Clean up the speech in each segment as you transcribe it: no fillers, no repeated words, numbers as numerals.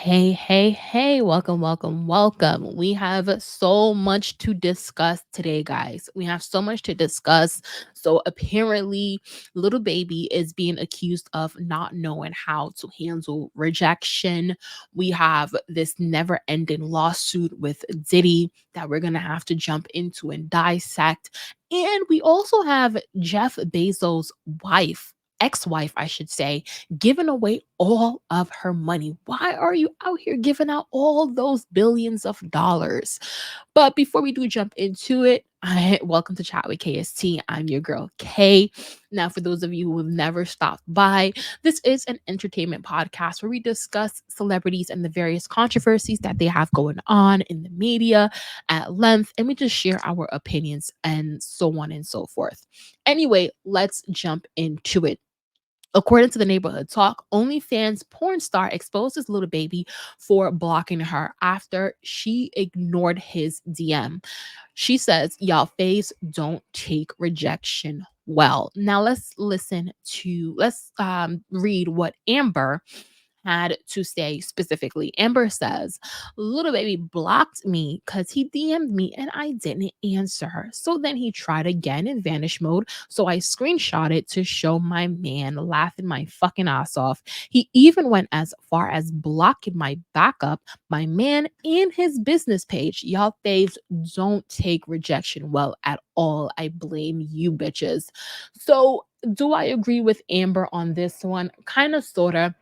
Hey, welcome, welcome, welcome. We have so much to discuss today, guys. We have so much to discuss. So, apparently, little baby is being accused of not knowing how to handle rejection. We have this never ending lawsuit with Diddy that we're going to have to jump into and dissect. And we also have Jeff Bezos' wife. Ex-wife, I should say, giving away all of her money. Why are you out here giving out all those billions of dollars? But before we do jump into it, welcome to Chat with KST. I'm your girl Kay. Now, for those of you who have never stopped by, this is an entertainment podcast where we discuss celebrities and the various controversies that they have going on in the media at length, and we just share our opinions and so on and so forth. Anyway, let's jump into it. According to the neighborhood talk, OnlyFans porn star exposes little baby for blocking her after she ignored his DM. She says, y'all face don't take rejection well. Now let's read what Amber had to say specifically. Amber says, little baby blocked me because he DM'd me and I didn't answer her. So then he tried again in vanish mode. So I screenshot it to show my man laughing my fucking ass off. He even went as far as blocking my backup, my man, and his business page. Y'all faves don't take rejection well at all. I blame you bitches. So do I agree with Amber on this one? Kind of, sorta.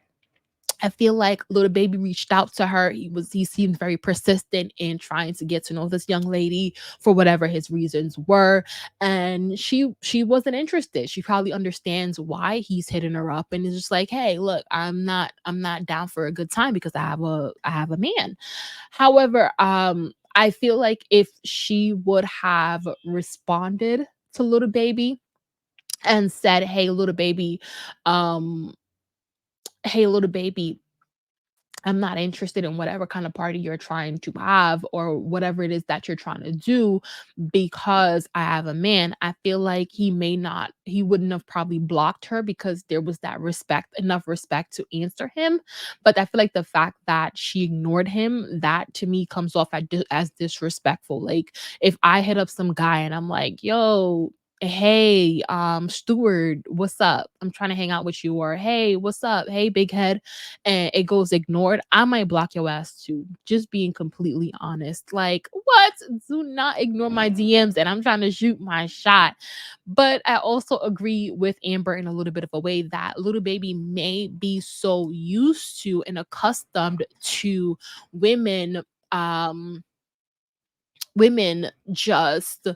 I feel like little baby reached out to her. He seemed very persistent in trying to get to know this young lady for whatever his reasons were. And she wasn't interested. She probably understands why he's hitting her up and is just like, hey, look, I'm not down for a good time because I have a man. However, I feel like if she would have responded to little baby and said, um, hey little baby, I'm not interested in whatever kind of party you're trying to have or whatever it is that you're trying to do because I have a man. I feel like he wouldn't have probably blocked her because there was that enough respect to answer him. But I feel like the fact that she ignored him, that to me comes off as disrespectful. Like if I hit up some guy and I'm like, yo, hey, Stewart, what's up? I'm trying to hang out with you, or hey, what's up? Hey, big head, and it goes ignored, I might block your ass too. Just being completely honest. Like, what? Do not ignore my DMs and I'm trying to shoot my shot. But I also agree with Amber in a little bit of a way that little baby may be so used to and accustomed to women um women just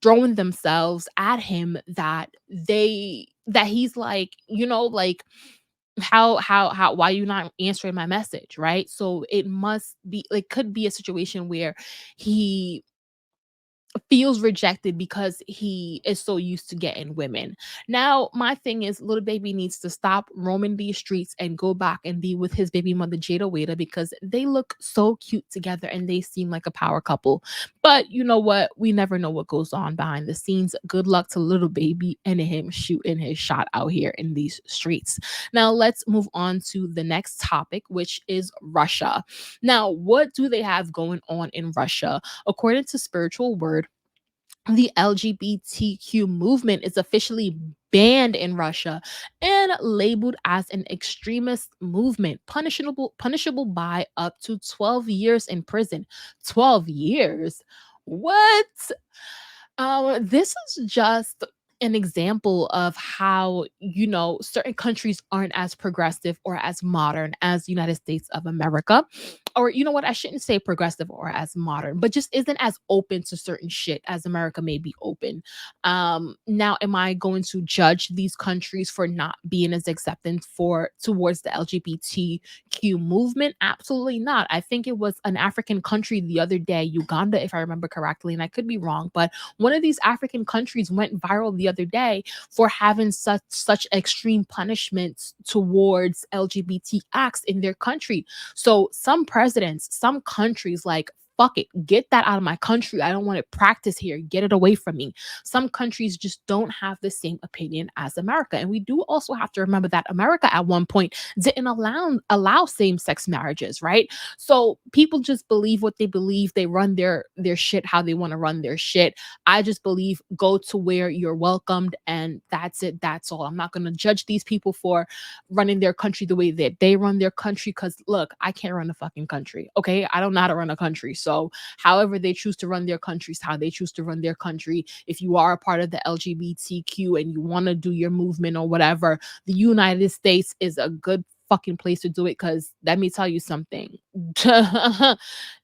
throwing themselves at him that he's like, like how why you not answering my message, right? So it must be like could be a situation where he feels rejected because he is so used to getting women. Now, my thing is, little baby needs to stop roaming these streets and go back and be with his baby mother, Jada Waiter, because they look so cute together and they seem like a power couple. But you know what? We never know what goes on behind the scenes. Good luck to little baby and him shooting his shot out here in these streets. Now, let's move on to the next topic, which is Russia. Now, what do they have going on in Russia? According to Spiritual Word, the LGBTQ movement is officially banned in Russia and labeled as an extremist movement, punishable by up to 12 years in prison. 12 years? What? This is just an example of how, certain countries aren't as progressive or as modern as the United States of America. Or, you know what? I shouldn't say progressive or as modern, but just isn't as open to certain shit as America may be open. Now, am I going to judge these countries for not being as acceptant towards the LGBTQ movement? Absolutely not. I think it was an African country the other day, Uganda, if I remember correctly, and I could be wrong, but one of these African countries went viral the other day for having such extreme punishments towards LGBT acts in their country. So some presidents, some countries like fuck it, get that out of my country. I don't want it practiced here. Get it away from me. Some countries just don't have the same opinion as America. And we do also have to remember that America at one point didn't allow same-sex marriages, right? So people just believe what they believe. They run their shit how they want to run their shit. I just believe go to where you're welcomed, and that's it. That's all. I'm not going to judge these people for running their country the way that they run their country, because look, I can't run a fucking country. Okay, I don't know how to run a country. So however they choose to run their countries, how they choose to run their country. If you are a part of the LGBTQ and you want to do your movement or whatever, the United States is a good fucking place to do it, because let me tell you something.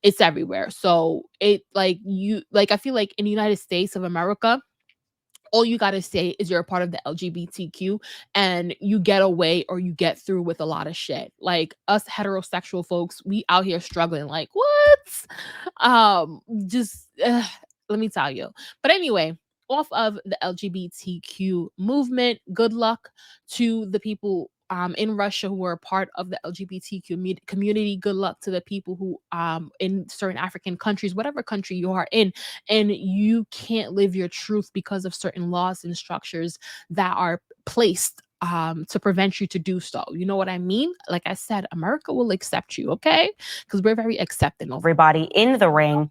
It's everywhere. So it like I feel like in the United States of America, all you got to say is you're a part of the LGBTQ and you get away or you get through with a lot of shit. Like us heterosexual folks, we out here struggling like, what? Just let me tell you. But anyway, off of the LGBTQ movement, good luck to the people in Russia who are a part of the LGBTQ community. Good luck to the people who in certain African countries, whatever country you are in, and you can't live your truth because of certain laws and structures that are placed to prevent you to do so. You know what I mean? Like I said, America will accept you, okay? Because we're very accepting of everybody in the ring.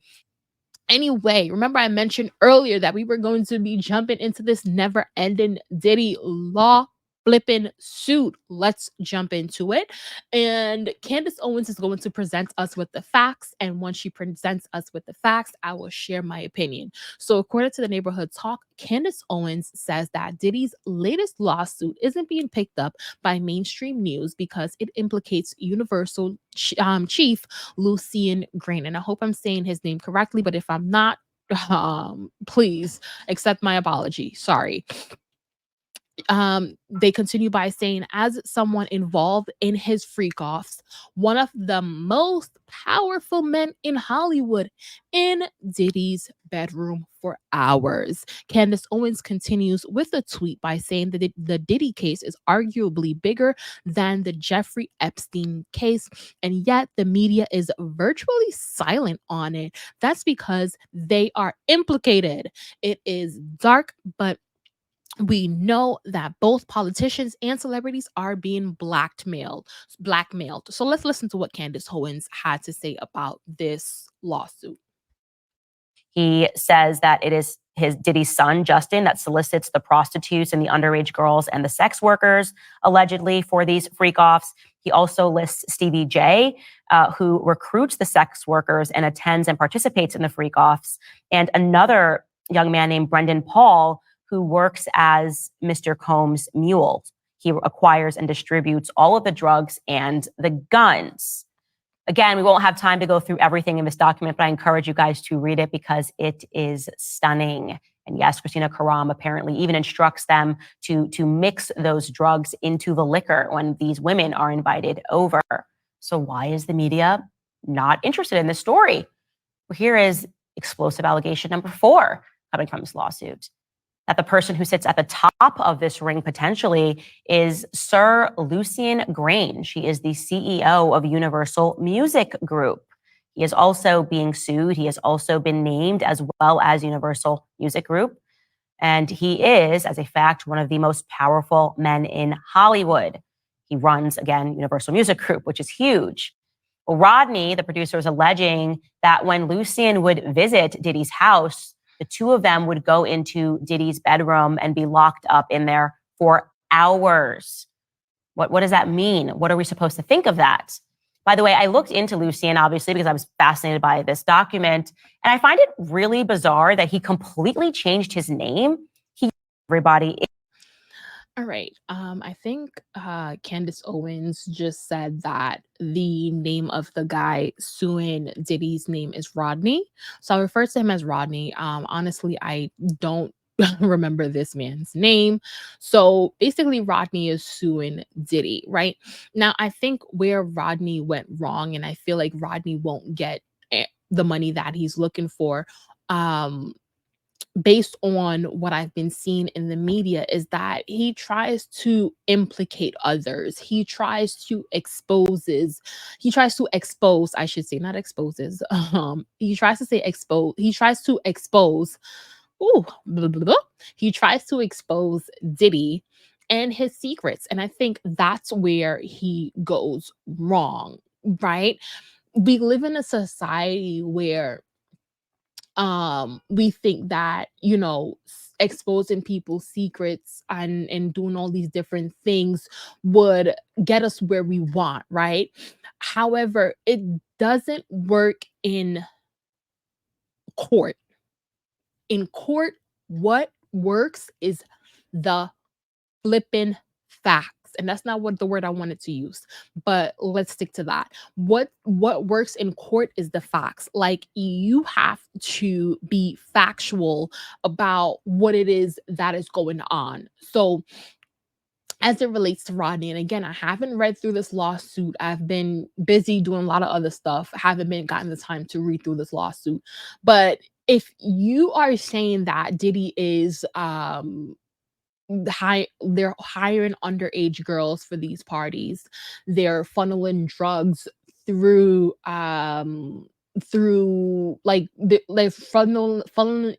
Anyway, remember I mentioned earlier that we were going to be jumping into this never-ending Diddy law flipping suit. Let's jump into it. And Candace Owens is going to present us with the facts. And once she presents us with the facts, I will share my opinion. So, according to the Neighborhood Talk, Candace Owens says that Diddy's latest lawsuit isn't being picked up by mainstream news because it implicates Universal chief Lucian Grain. And I hope I'm saying his name correctly, but if I'm not, please accept my apology. Sorry. They continue by saying, as someone involved in his freak offs, one of the most powerful men in Hollywood, in Diddy's bedroom for hours. Candace Owens continues with a tweet by saying that the Diddy case is arguably bigger than the Jeffrey Epstein case, and yet the media is virtually silent on it. That's because they are implicated. It is dark, but we know that both politicians and celebrities are being blackmailed. So let's listen to what Candace Owens had to say about this lawsuit. He says that it is his Diddy's son, Justin, that solicits the prostitutes and the underage girls and the sex workers, allegedly, for these freak-offs. He also lists Stevie J, who recruits the sex workers and attends and participates in the freak-offs, and another young man named Brendan Paul, who works as Mr. Combs' mule. He acquires and distributes all of the drugs and the guns. Again, we won't have time to go through everything in this document, but I encourage you guys to read it because it is stunning. And yes, Christina Karam apparently even instructs them to mix those drugs into the liquor when these women are invited over. So why is the media not interested in this story? Well, here is explosive allegation number 4 coming from this lawsuit. That the person who sits at the top of this ring potentially is Sir Lucian Grain. She is the CEO of Universal Music Group. He is also being sued. He has also been named as well as Universal Music Group. And he is, as a fact, one of the most powerful men in Hollywood. He runs, again, Universal Music Group, which is huge. Well, Rodney, the producer, is alleging that when Lucian would visit Diddy's house, the two of them would go into Diddy's bedroom and be locked up in there for hours. What does that mean? What are we supposed to think of that? By the way, I looked into Lucian, obviously, because I was fascinated by this document. And I find it really bizarre that he completely changed his name. Everybody. All right. I think Candace Owens just said that the name of the guy suing Diddy's name is Rodney. So I refer to him as Rodney. Honestly, I don't remember this man's name. So basically, Rodney is suing Diddy, right? Now, I think where Rodney went wrong, and I feel like Rodney won't get the money that he's looking for. based on what I've been seeing in the media, is that he tries to implicate others. He tries to expose, I should say, not exposes. He tries to say expose, he tries to expose, ooh, blah, blah, blah. He tries to expose Diddy and his secrets. And I think that's where he goes wrong, right? We live in a society where we think that, exposing people's secrets and doing all these different things would get us where we want, right? However, it doesn't work in court. In court, what works is the flipping facts. And that's not what the word I wanted to use, but let's stick to that. What works in court is the facts. Like, you have to be factual about what it is that is going on. So as it relates to Rodney, and again, I haven't read through this lawsuit. I've been busy doing a lot of other stuff. Haven't been gotten the time to read through this lawsuit. But if you are saying that Diddy is they're hiring underage girls for these parties, they're funneling drugs through like funneling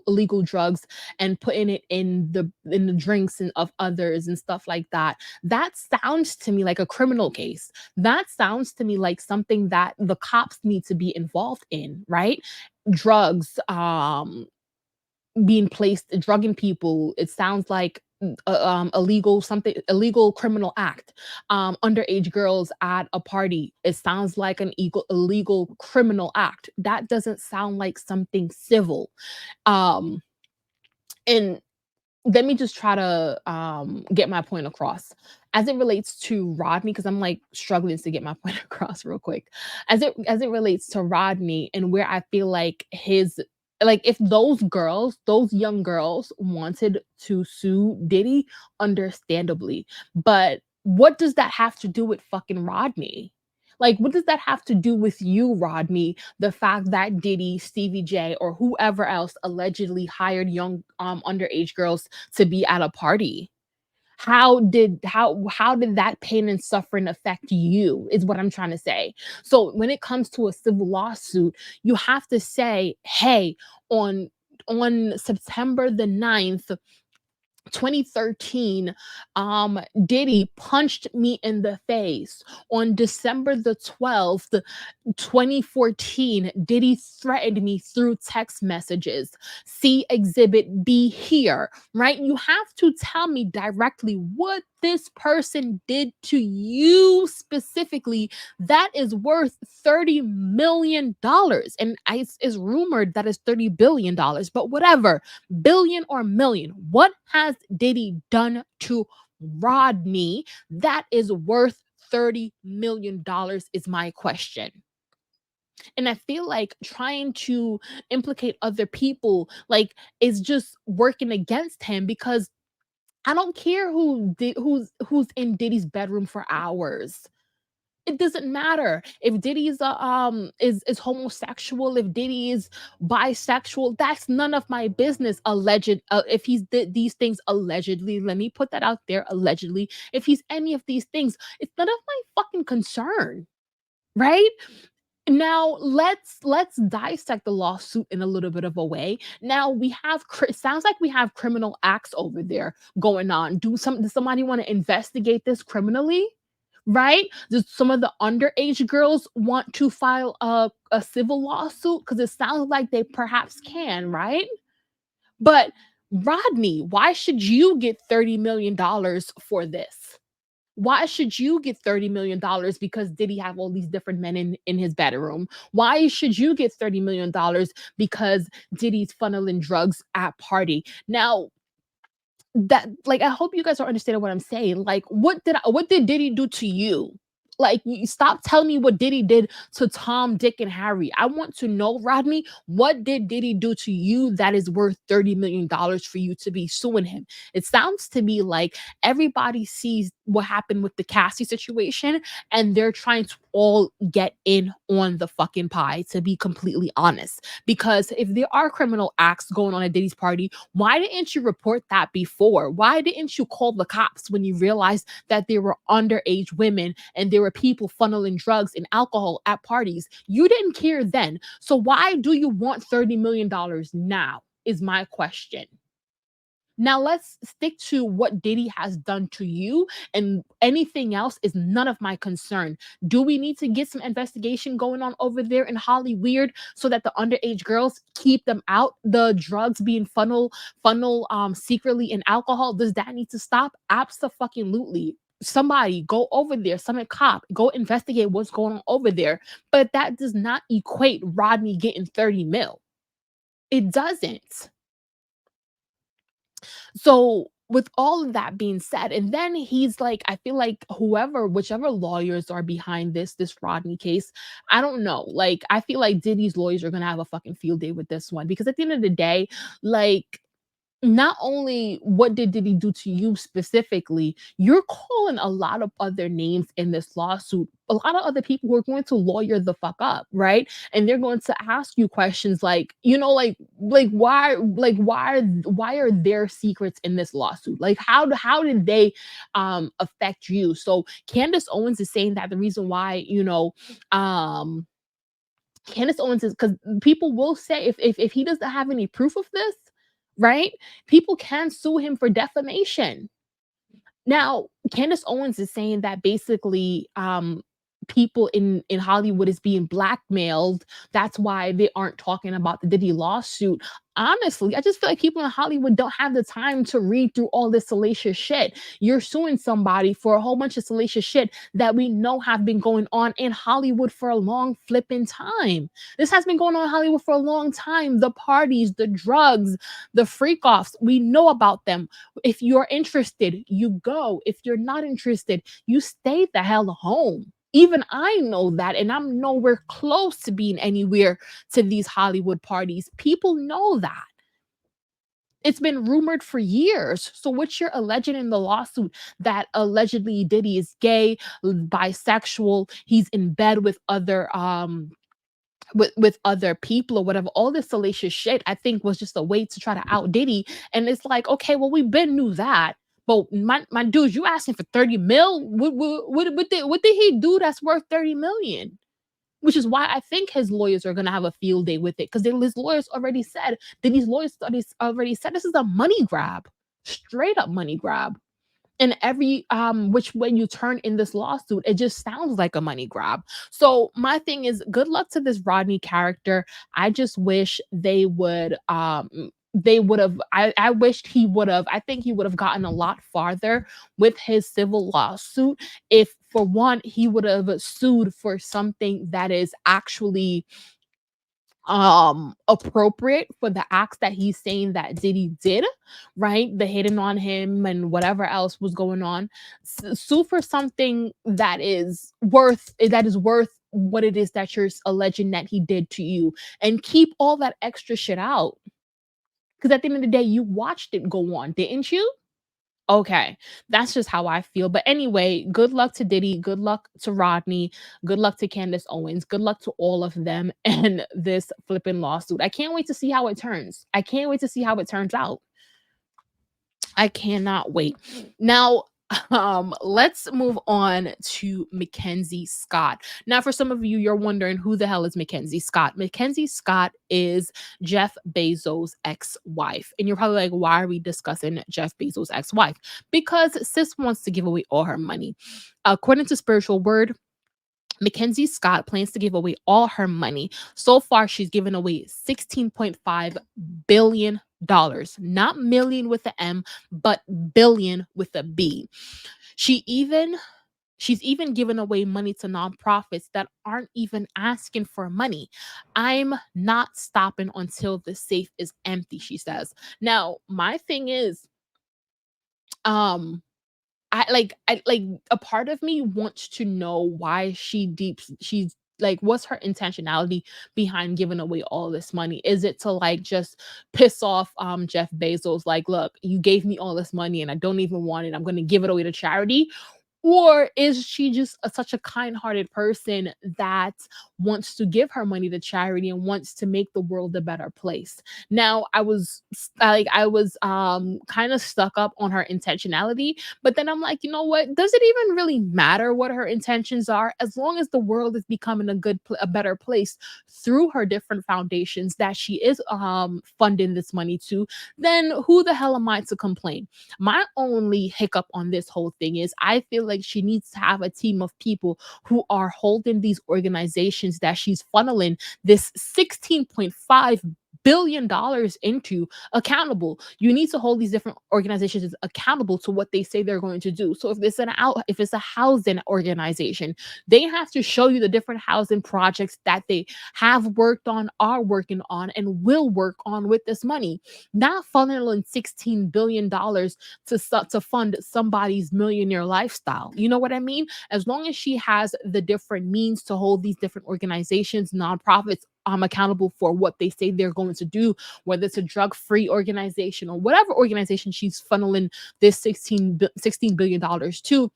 illegal drugs and putting it in the drinks and of others and stuff like that. That sounds to me like a criminal case. That sounds to me like something that the cops need to be involved in, right? Drugs, being placed, drugging people, it sounds like illegal, something illegal criminal act. Underage girls at a party, it sounds like an illegal criminal act. That doesn't sound like something civil. um and let me just try to get my point across as it relates to Rodney, because I'm like struggling to get my point across real quick. As it relates to Rodney, and where I feel like his, like, if those girls, those young girls wanted to sue Diddy, understandably, but what does that have to do with fucking Rodney? Like, what does that have to do with you, Rodney? The fact that Diddy, Stevie J, or whoever else allegedly hired young underage girls to be at a party. How did that pain and suffering affect you, is what I'm trying to say. So when it comes to a civil lawsuit, you have to say, hey, on September the 9th, 2013, Diddy punched me in the face. On December the 12th, 2014, Diddy threatened me through text messages. See Exhibit B here, right? You have to tell me directly what this person did to you specifically that is worth $30 million. And it's rumored that it's $30 billion, but whatever, billion or million, what has Diddy done to Rodney that is worth $30 million, is my question. And I feel like trying to implicate other people, like, is just working against him, because I don't care who's in Diddy's bedroom for hours. It doesn't matter if Diddy is homosexual, if Diddy is bisexual. That's none of my business. Alleged, if he's did these things allegedly, let me put that out there. Allegedly, if he's any of these things, it's none of my fucking concern, right? Now let's dissect the lawsuit in a little bit of a way. Now we have it sounds like we have criminal acts over there going on. Does somebody want to investigate this criminally? Right? Does some of the underage girls want to file a civil lawsuit? Because it sounds like they perhaps can, right? But Rodney, why should you get $30 million for this? Why should you get $30 million because Diddy have all these different men in his bedroom? Why should you get $30 million because Diddy's funneling drugs at party? Now, that, like, I hope you guys are understanding what I'm saying. Like, what did Diddy do to you? Like, you stop telling me what Diddy did to Tom, Dick, and Harry. I want to know, Rodney, what did Diddy do to you that is worth $30 million for you to be suing him? It sounds to me like everybody sees what happened with the Cassie situation, and they're trying to all get in on the fucking pie, to be completely honest. Because if there are criminal acts going on at Diddy's party, why didn't you report that before? Why didn't you call the cops when you realized that there were underage women and there were people funneling drugs and alcohol at parties? You didn't care then. So why do you want $30 million now? Is my question. Now let's stick to what Diddy has done to you, and anything else is none of my concern. Do we need to get some investigation going on over there in Hollywood so that the underage girls keep them out? The drugs being funnel secretly in alcohol. Does that need to stop? Absolutely. Somebody go over there, some cop, go investigate what's going on over there. But that does not equate Rodney getting 30 mil. It doesn't. So with all of that being said, and then he's like, I feel like whichever lawyers are behind this Rodney case, I don't know. Like, I feel like Diddy's lawyers are gonna have a fucking field day with this one, because at the end of the day, like, not only what did he do to you specifically, you're calling a lot of other names in this lawsuit. A lot of other people who are going to lawyer the fuck up, right? And they're going to ask you questions like, why are there secrets in this lawsuit? Like, how did they affect you? So Candace Owens is saying that the reason why, um Candace Owens is because people will say, if he doesn't have any proof of this, right? People can sue him for defamation. Now, Candace Owens is saying that basically, people in Hollywood is being blackmailed. That's why they aren't talking about the Diddy lawsuit. Honestly, I just feel like people in Hollywood don't have the time to read through all this salacious shit. You're suing somebody for a whole bunch of salacious shit that we know have been going on in Hollywood for a long flipping time. This has been going on in Hollywood for a long time. The parties, the drugs, the freak offs, we know about them. If you're interested, you go. If you're not interested, you stay the hell home. Even I know that, and I'm nowhere close to being anywhere to these Hollywood parties. People know that. It's been rumored for years. So what you're alleging in the lawsuit, that allegedly Diddy is gay, bisexual, he's in bed with other people or whatever, all this salacious shit, I think was just a way to try to out Diddy. And it's like, okay, well, we been knew that. But my dude, you asking for 30 mil? What did he do that's worth 30 million? Which is why I think his lawyers are gonna have a field day with it. Because his lawyers already said, Diddy's lawyers already said this is a money grab. Straight up money grab. And every which when you turn in this lawsuit, it just sounds like a money grab. So my thing is, good luck to this Rodney character. I just wish they would have, I wished he would have, I think he would have gotten a lot farther with his civil lawsuit if, for one, he would have sued for something that is actually appropriate for the acts that he's saying that Diddy did, right? The hitting on him and whatever else was going on. Sue for something that is worth what it is that you're alleging that he did to you, and keep all that extra shit out. Because at the end of the day, you watched it go on, didn't you? Okay, that's just how I feel. But anyway, good luck to Diddy, good luck to Rodney, good luck to Candace Owens, good luck to all of them and this flipping lawsuit. I can't wait to see how it turns. I can't wait to see how it turns out. I cannot wait. Now, let's move on to Mackenzie Scott. Now, for some of you, you're wondering who the hell is Mackenzie Scott? Mackenzie Scott is Jeff Bezos' ex-wife. And you're probably like, why are we discussing Jeff Bezos' ex-wife? Because sis wants to give away all her money. According to Spiritual Word, Mackenzie Scott plans to give away all her money. So far, she's given away $16.5 billion. Not million with the M, but billion with a B. She even She's even given away money to nonprofits that aren't even asking for money. I'm not stopping until the safe is empty, she says. Now, my thing is, um, I like a part of me wants to know why she's like, what's her intentionality behind giving away all this money? Is it to like just piss off Jeff Bezos, like, look, you gave me all this money and I don't even want it, I'm gonna give it away to charity? Or is she just such a kind-hearted person that wants to give her money to charity and wants to make the world a better place? Now, I was kind of stuck up on her intentionality, but then I'm like, you know what? Does it even really matter what her intentions are as long as the world is becoming a better place through her different foundations that she is funding this money to? Then who the hell am I to complain? My only hiccup on this whole thing is I feel like she needs to have a team of people who are holding these organizations that she's funneling this $16.5 billion into accountable. You need to hold these different organizations accountable to what they say they're going to do. So if it's a housing organization, they have to show you the different housing projects that they have worked on, are working on, and will work on with this money. Not funneling $16 billion to fund somebody's millionaire lifestyle. You know what I mean? As long as she has the different means to hold these different organizations, nonprofits, accountable for what they say they're going to do, whether it's a drug-free organization or whatever organization she's funneling this $16 billion to,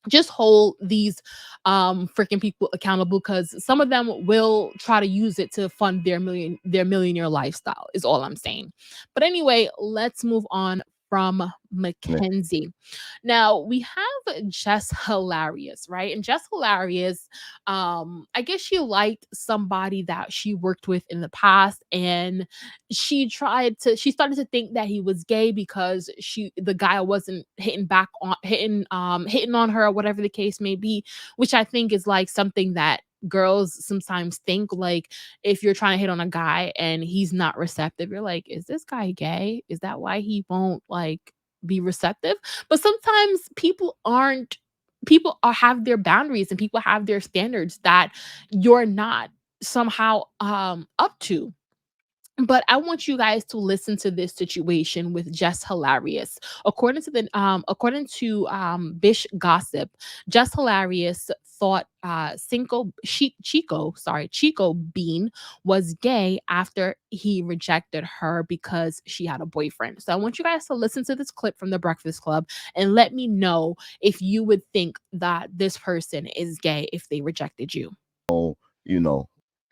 just hold these freaking people accountable, because some of them will try to use it to fund their millionaire lifestyle is all I'm saying. But anyway, let's move on from Mackenzie. Now we have Jess Hilarious, right? And Jess Hilarious, I guess she liked somebody that she worked with in the past, and she started to think that he was gay because the guy wasn't hitting on her, or whatever the case may be, which I think is like something that girls sometimes think, like, if you're trying to hit on a guy and he's not receptive, you're like, is this guy gay? Is that why he won't like be receptive? But sometimes people have their boundaries, and people have their standards that you're not somehow up to. But I want you guys to listen to this situation with Jess Hilarious. According to Bish Gossip, Jess Hilarious thought Chico Bean was gay after he rejected her because she had a boyfriend. So I want you guys to listen to this clip from the Breakfast Club and let me know if you would think that this person is gay if they rejected you. You know,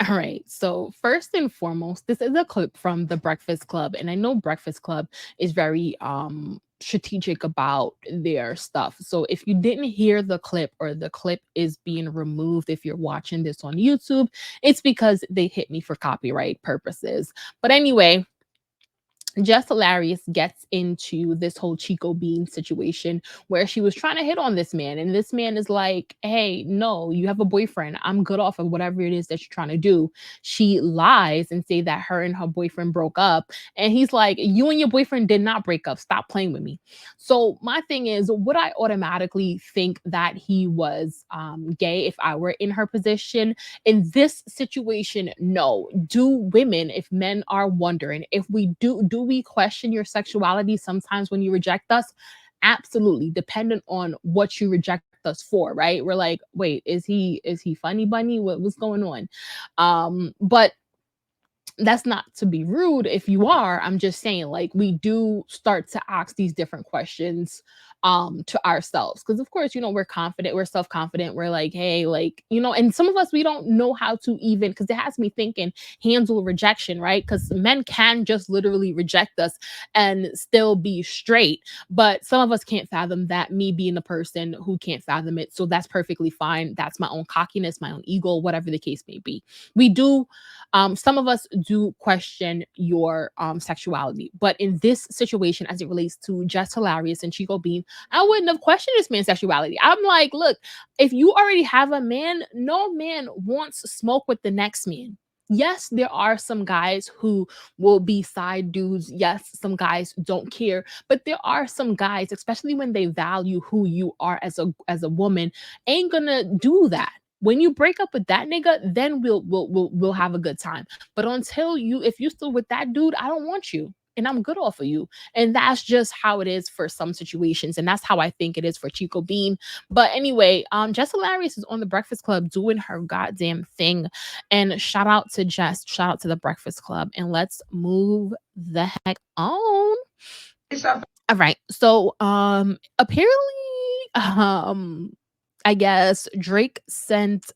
All right. So first and foremost, this is a clip from the Breakfast Club, and I know Breakfast Club is very strategic about their stuff. So if you didn't hear the clip, or the clip is being removed if you're watching this on YouTube, it's because they hit me for copyright purposes. But anyway, Jess Hilarious gets into this whole Chico Bean situation where she was trying to hit on this man. And this man is like, hey, no, you have a boyfriend. I'm good off of whatever it is that you're trying to do. She lies and say that her and her boyfriend broke up. And he's like, you and your boyfriend did not break up. Stop playing with me. So my thing is, would I automatically think that he was gay if I were in her position? In this situation, no. Do women, if men are wondering, if we do we question your sexuality sometimes when you reject us? Absolutely, dependent on what you reject us for, right? We're like, wait, is he funny bunny? What's going on? But that's not to be rude if you are. I'm just saying, like, we do start to ask these different questions to ourselves, because of course, we're confident, we're self-confident, we're like, hey, like, and some of us, we don't know how to, even because it has me thinking, handle rejection, right? Because men can just literally reject us and still be straight, but some of us can't fathom that. Me being a person who can't fathom it, so that's perfectly fine. That's my own cockiness, my own ego, whatever the case may be. We do some of us do question your sexuality, but in this situation, as it relates to Jess Hilarious and Chico Bean, I wouldn't have questioned this man's sexuality. I'm like, look, if you already have a man, no man wants smoke with the next man. Yes, there are some guys who will be side dudes. Yes, some guys don't care, but there are some guys, especially when they value who you are as a woman, ain't gonna do that. When you break up with that nigga, then we'll have a good time. But until if you still with that dude, I don't want you. And I'm good off of you. And that's just how it is for some situations. And that's how I think it is for Chico Bean. But anyway, Jess Hilarious is on the Breakfast Club doing her goddamn thing. And shout out to Jess, shout out to the Breakfast Club. And let's move the heck on. All right. So apparently I guess Drake sent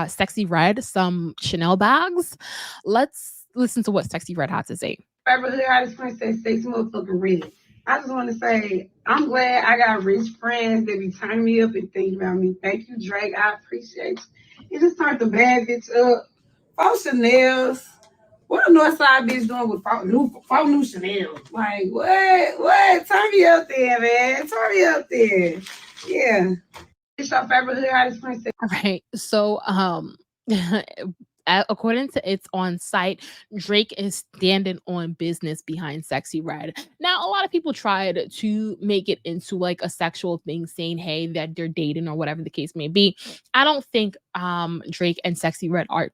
Sexy Red some Chanel bags. Let's listen to what Sexy Red had to say. Favorite hood hottest princess, sexy motherfucking red. I just want to say I'm glad I got rich friends that be turning me up and thinking about me. Thank you, Drake. I appreciate you. You just turned the bad bitch up. Four Chanel's. What a Northside bitch doing with four new Chanel? Like what? What? Turn me up there, man. Turn me up there. Yeah. It's your favorite hood hottest princess. All right. So, according to It's On Site, Drake is standing on business behind Sexy Red. Now, a lot of people tried to make it into like a sexual thing, saying, hey, that they're dating or whatever the case may be. I don't think Drake and Sexy Red are,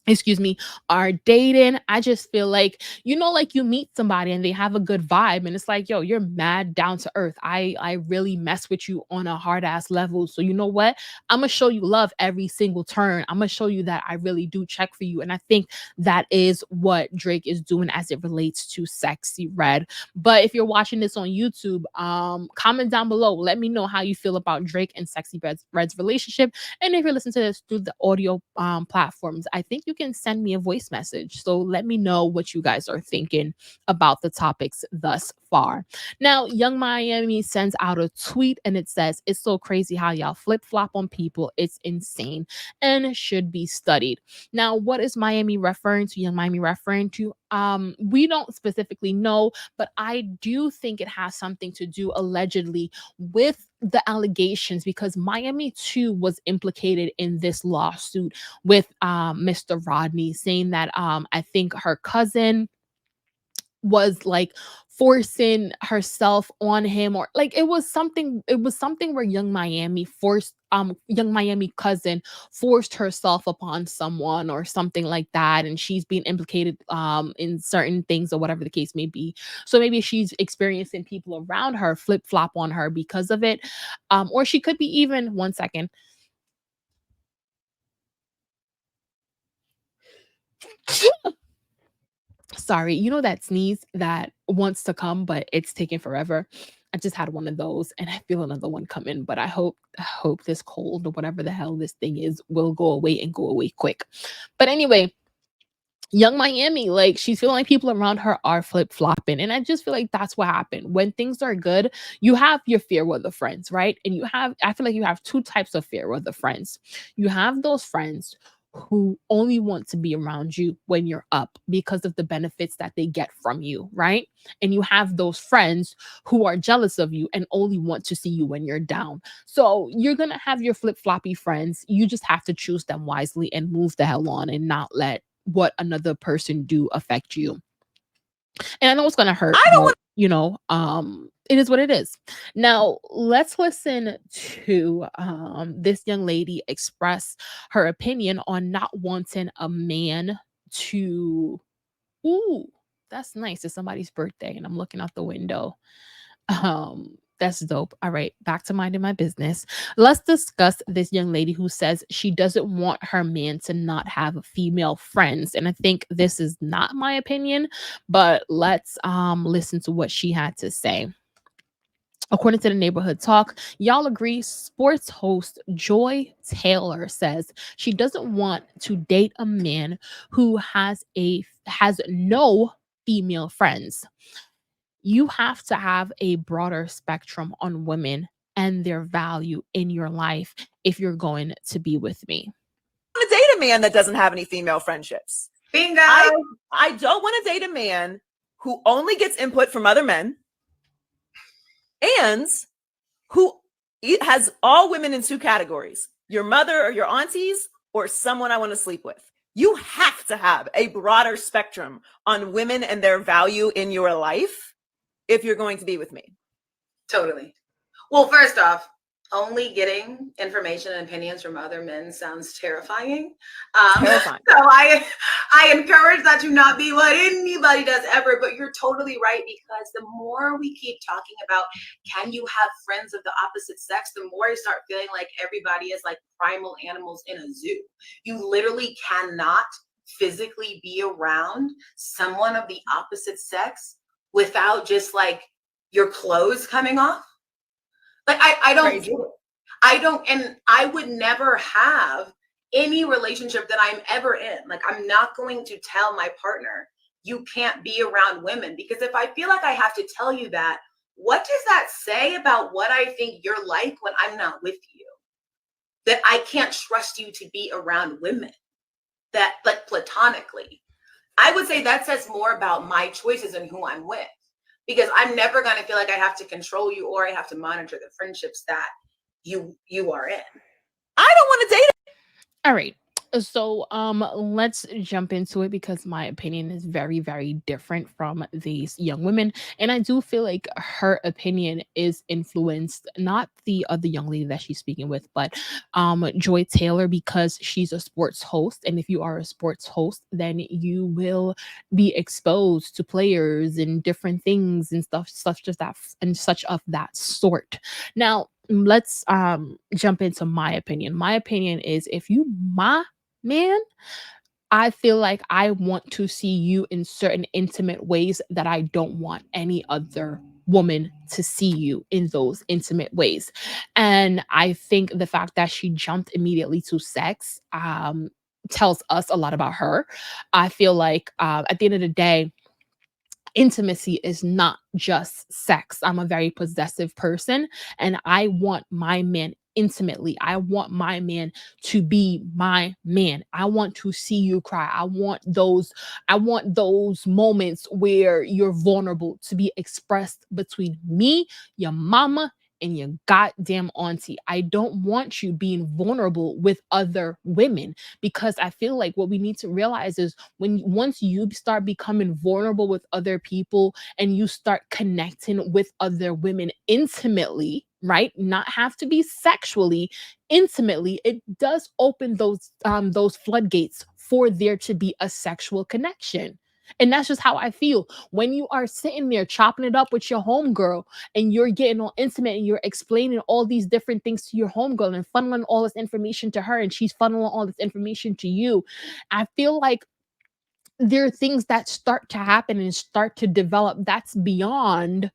excuse me, are dating. I just feel like, like you meet somebody and they have a good vibe and it's like, yo, you're mad down to earth. I really mess with you on a hard ass level. So you know what? I'm gonna show you love every single turn. I'm gonna show you that I really do check for you. And I think that is what Drake is doing as it relates to Sexy Red. But if you're watching this on YouTube, comment down below. Let me know how you feel about Drake and Sexy Red's relationship. And if you're listening to this through the audio platforms, I think you can send me a voice message. So let me know what you guys are thinking about the topics thus far. Now, Young Miami sends out a tweet and it says, it's so crazy how y'all flip flop on people. It's insane and should be studied. Now, what is Miami referring to? Young Miami referring to? We don't specifically know, but I do think it has something to do allegedly with the allegations because Miami too was implicated in this lawsuit with Mr. Rodney, saying that I think her cousin was like forcing herself on him, or like it was something where Young Miami cousin forced herself upon someone or something like that, and she's being implicated in certain things or whatever the case may be. So maybe she's experiencing people around her flip flop on her because of it, or she could be even, one second, sorry, that sneeze that wants to come, but it's taking forever. I just had one of those and I feel another one coming, but I hope this cold or whatever the hell this thing is will go away and go away quick. But anyway, Young Miami, like she's feeling like people around her are flip flopping. And I just feel like that's what happened. When things are good, you have your fair weather friends, right? And I feel like you have two types of fair weather friends. You have those friends who only want to be around you when you're up because of the benefits that they get from you, right? And you have those friends who are jealous of you and only want to see you when you're down. So you're going to have your flip floppy friends. You just have to choose them wisely and move the hell on and not let what another person do affect you. And I know it's gonna hurt, I don't but want it is what it is. Now let's listen to this young lady express her opinion on not wanting a man to, ooh, that's nice. It's somebody's birthday and I'm looking out the window. That's dope. All right, back to minding my business. Let's discuss this young lady who says she doesn't want her man to not have female friends. And I think this is not my opinion, but let's listen to what she had to say. According to the neighborhood talk, y'all agree. Sports host Joy Taylor says she doesn't want to date a man who has no female friends. You have to have a broader spectrum on women and their value in your life if you're going to be with me. To date a man that doesn't have any female friendships. Bingo. I don't want to date a man who only gets input from other men and who has all women in two categories: your mother or your aunties or someone I want to sleep with. You have to have a broader spectrum on women and their value in your life if you're going to be with me. Totally. Well, first off, only getting information and opinions from other men sounds terrifying. Terrifying. So I encourage that to not be what anybody does ever, but you're totally right, because the more we keep talking about can you have friends of the opposite sex, the more you start feeling like everybody is like primal animals in a zoo. You literally cannot physically be around someone of the opposite sex without just like your clothes coming off. Like I don't Crazy. do it. I don't, and I would never have any relationship that I'm ever in. Like I'm not going to tell my partner you can't be around women, because if I feel like I have to tell you that, what does that say about what I think you're like when I'm not with you? That I can't trust you to be around women, that like platonically. I would say that says more about my choices and who I'm with, because I'm never going to feel like I have to control you or I have to monitor the friendships that you are in. I don't want to date. All right. So let's jump into it because my opinion is very, very different from these young women. And I do feel like her opinion is influenced, not the other young lady that she's speaking with, but Joy Taylor, because she's a sports host. And if you are a sports host, then you will be exposed to players and different things and stuff such as that and such of that sort. Now, let's jump into my opinion. My opinion is, if you my man, I feel like I want to see you in certain intimate ways that I don't want any other woman to see you in those intimate ways. And I think the fact that she jumped immediately to sex tells us a lot about her. I feel like at the end of the day, intimacy is not just sex. I'm a very possessive person and I want my man intimately. I want my man to be my man. I want to see you cry. I want those moments where you're vulnerable to be expressed between me, your mama, and your goddamn auntie. I don't want you being vulnerable with other women, because I feel like what we need to realize is, once you start becoming vulnerable with other people and you start connecting with other women intimately, right, not have to be sexually, intimately, it does open those floodgates for there to be a sexual connection. And that's just how I feel. When you are sitting there chopping it up with your homegirl and you're getting all intimate and you're explaining all these different things to your homegirl and funneling all this information to her and she's funneling all this information to you, I feel like there are things that start to happen and start to develop that's beyond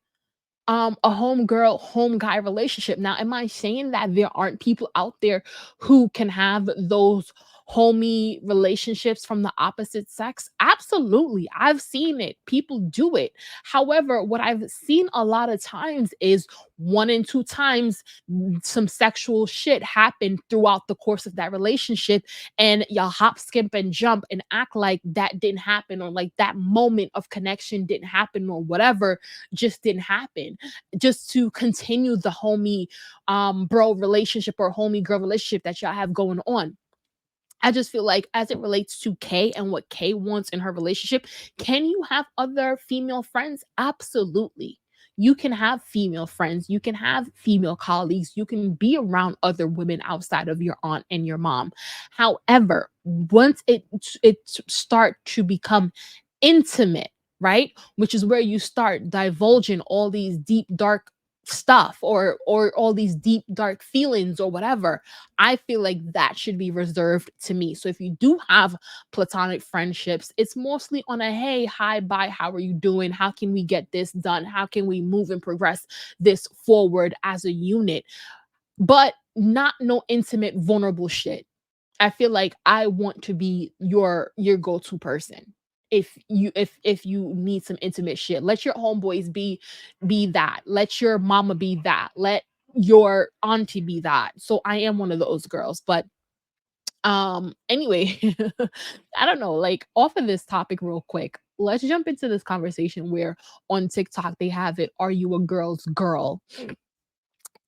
a homegirl home guy relationship. Now, am I saying that there aren't people out there who can have those homey relationships from the opposite sex? Absolutely, I've seen it, people do it. However, what I've seen a lot of times is one and two times some sexual shit happen throughout the course of that relationship, and y'all hop, skip, and jump and act like that didn't happen, or like that moment of connection didn't happen, or whatever just didn't happen, just to continue the homie bro relationship or homie girl relationship that y'all have going on. I just feel like, as it relates to Kay and what Kay wants in her relationship, can you have other female friends? Absolutely. You can have female friends, you can have female colleagues, you can be around other women outside of your aunt and your mom. However, once it start to become intimate, right? Which is where you start divulging all these deep dark stuff, or all these deep dark feelings or whatever, I feel like that should be reserved to me. So if you do have platonic friendships, it's mostly on a hey, hi, bye, how are you doing? How can we get this done? How can we move and progress this forward as a unit? But not no intimate, vulnerable shit. I feel like I want to be your go-to person. If you need some intimate shit, let your homeboys be that. Let your mama be that. Let your auntie be that. So I am one of those girls. But anyway, I don't know, like, off of this topic real quick, let's jump into this conversation where on TikTok they have it, are you a girl's girl?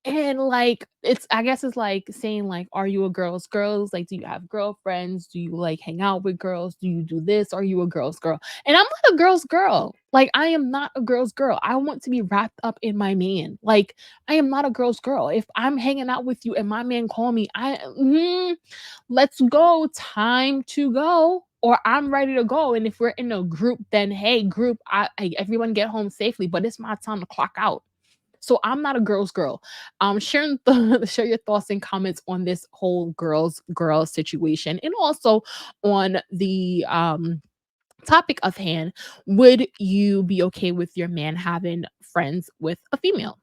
And like, it's, I guess it's like saying like, are you a girl's girls? Like, do you have girlfriends? Do you like hang out with girls? Do you do this? Are you a girl's girl? And I'm not a girl's girl. Like, I am not a girl's girl. I want to be wrapped up in my man. Like, I am not a girl's girl. If I'm hanging out with you and my man call me, let's go. Time to go. Or I'm ready to go. And if we're in a group, then hey, group, everyone get home safely. But it's my time to clock out. So I'm not a girl's girl. Share your thoughts and comments on this whole girls girl situation, and also on the topic of hand. Would you be okay with your man having friends with a female?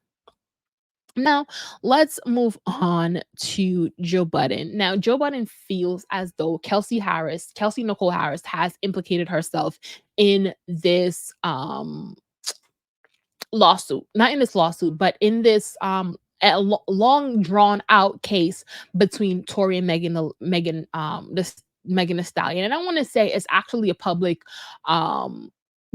Now, let's move on to Joe Budden. Now, Joe Budden feels as though Kelsey Nicole Harris, has implicated herself in this lawsuit. Not in this lawsuit, but in this long drawn out case between Tory and Megan Thee Stallion. And I want to say it's actually a public um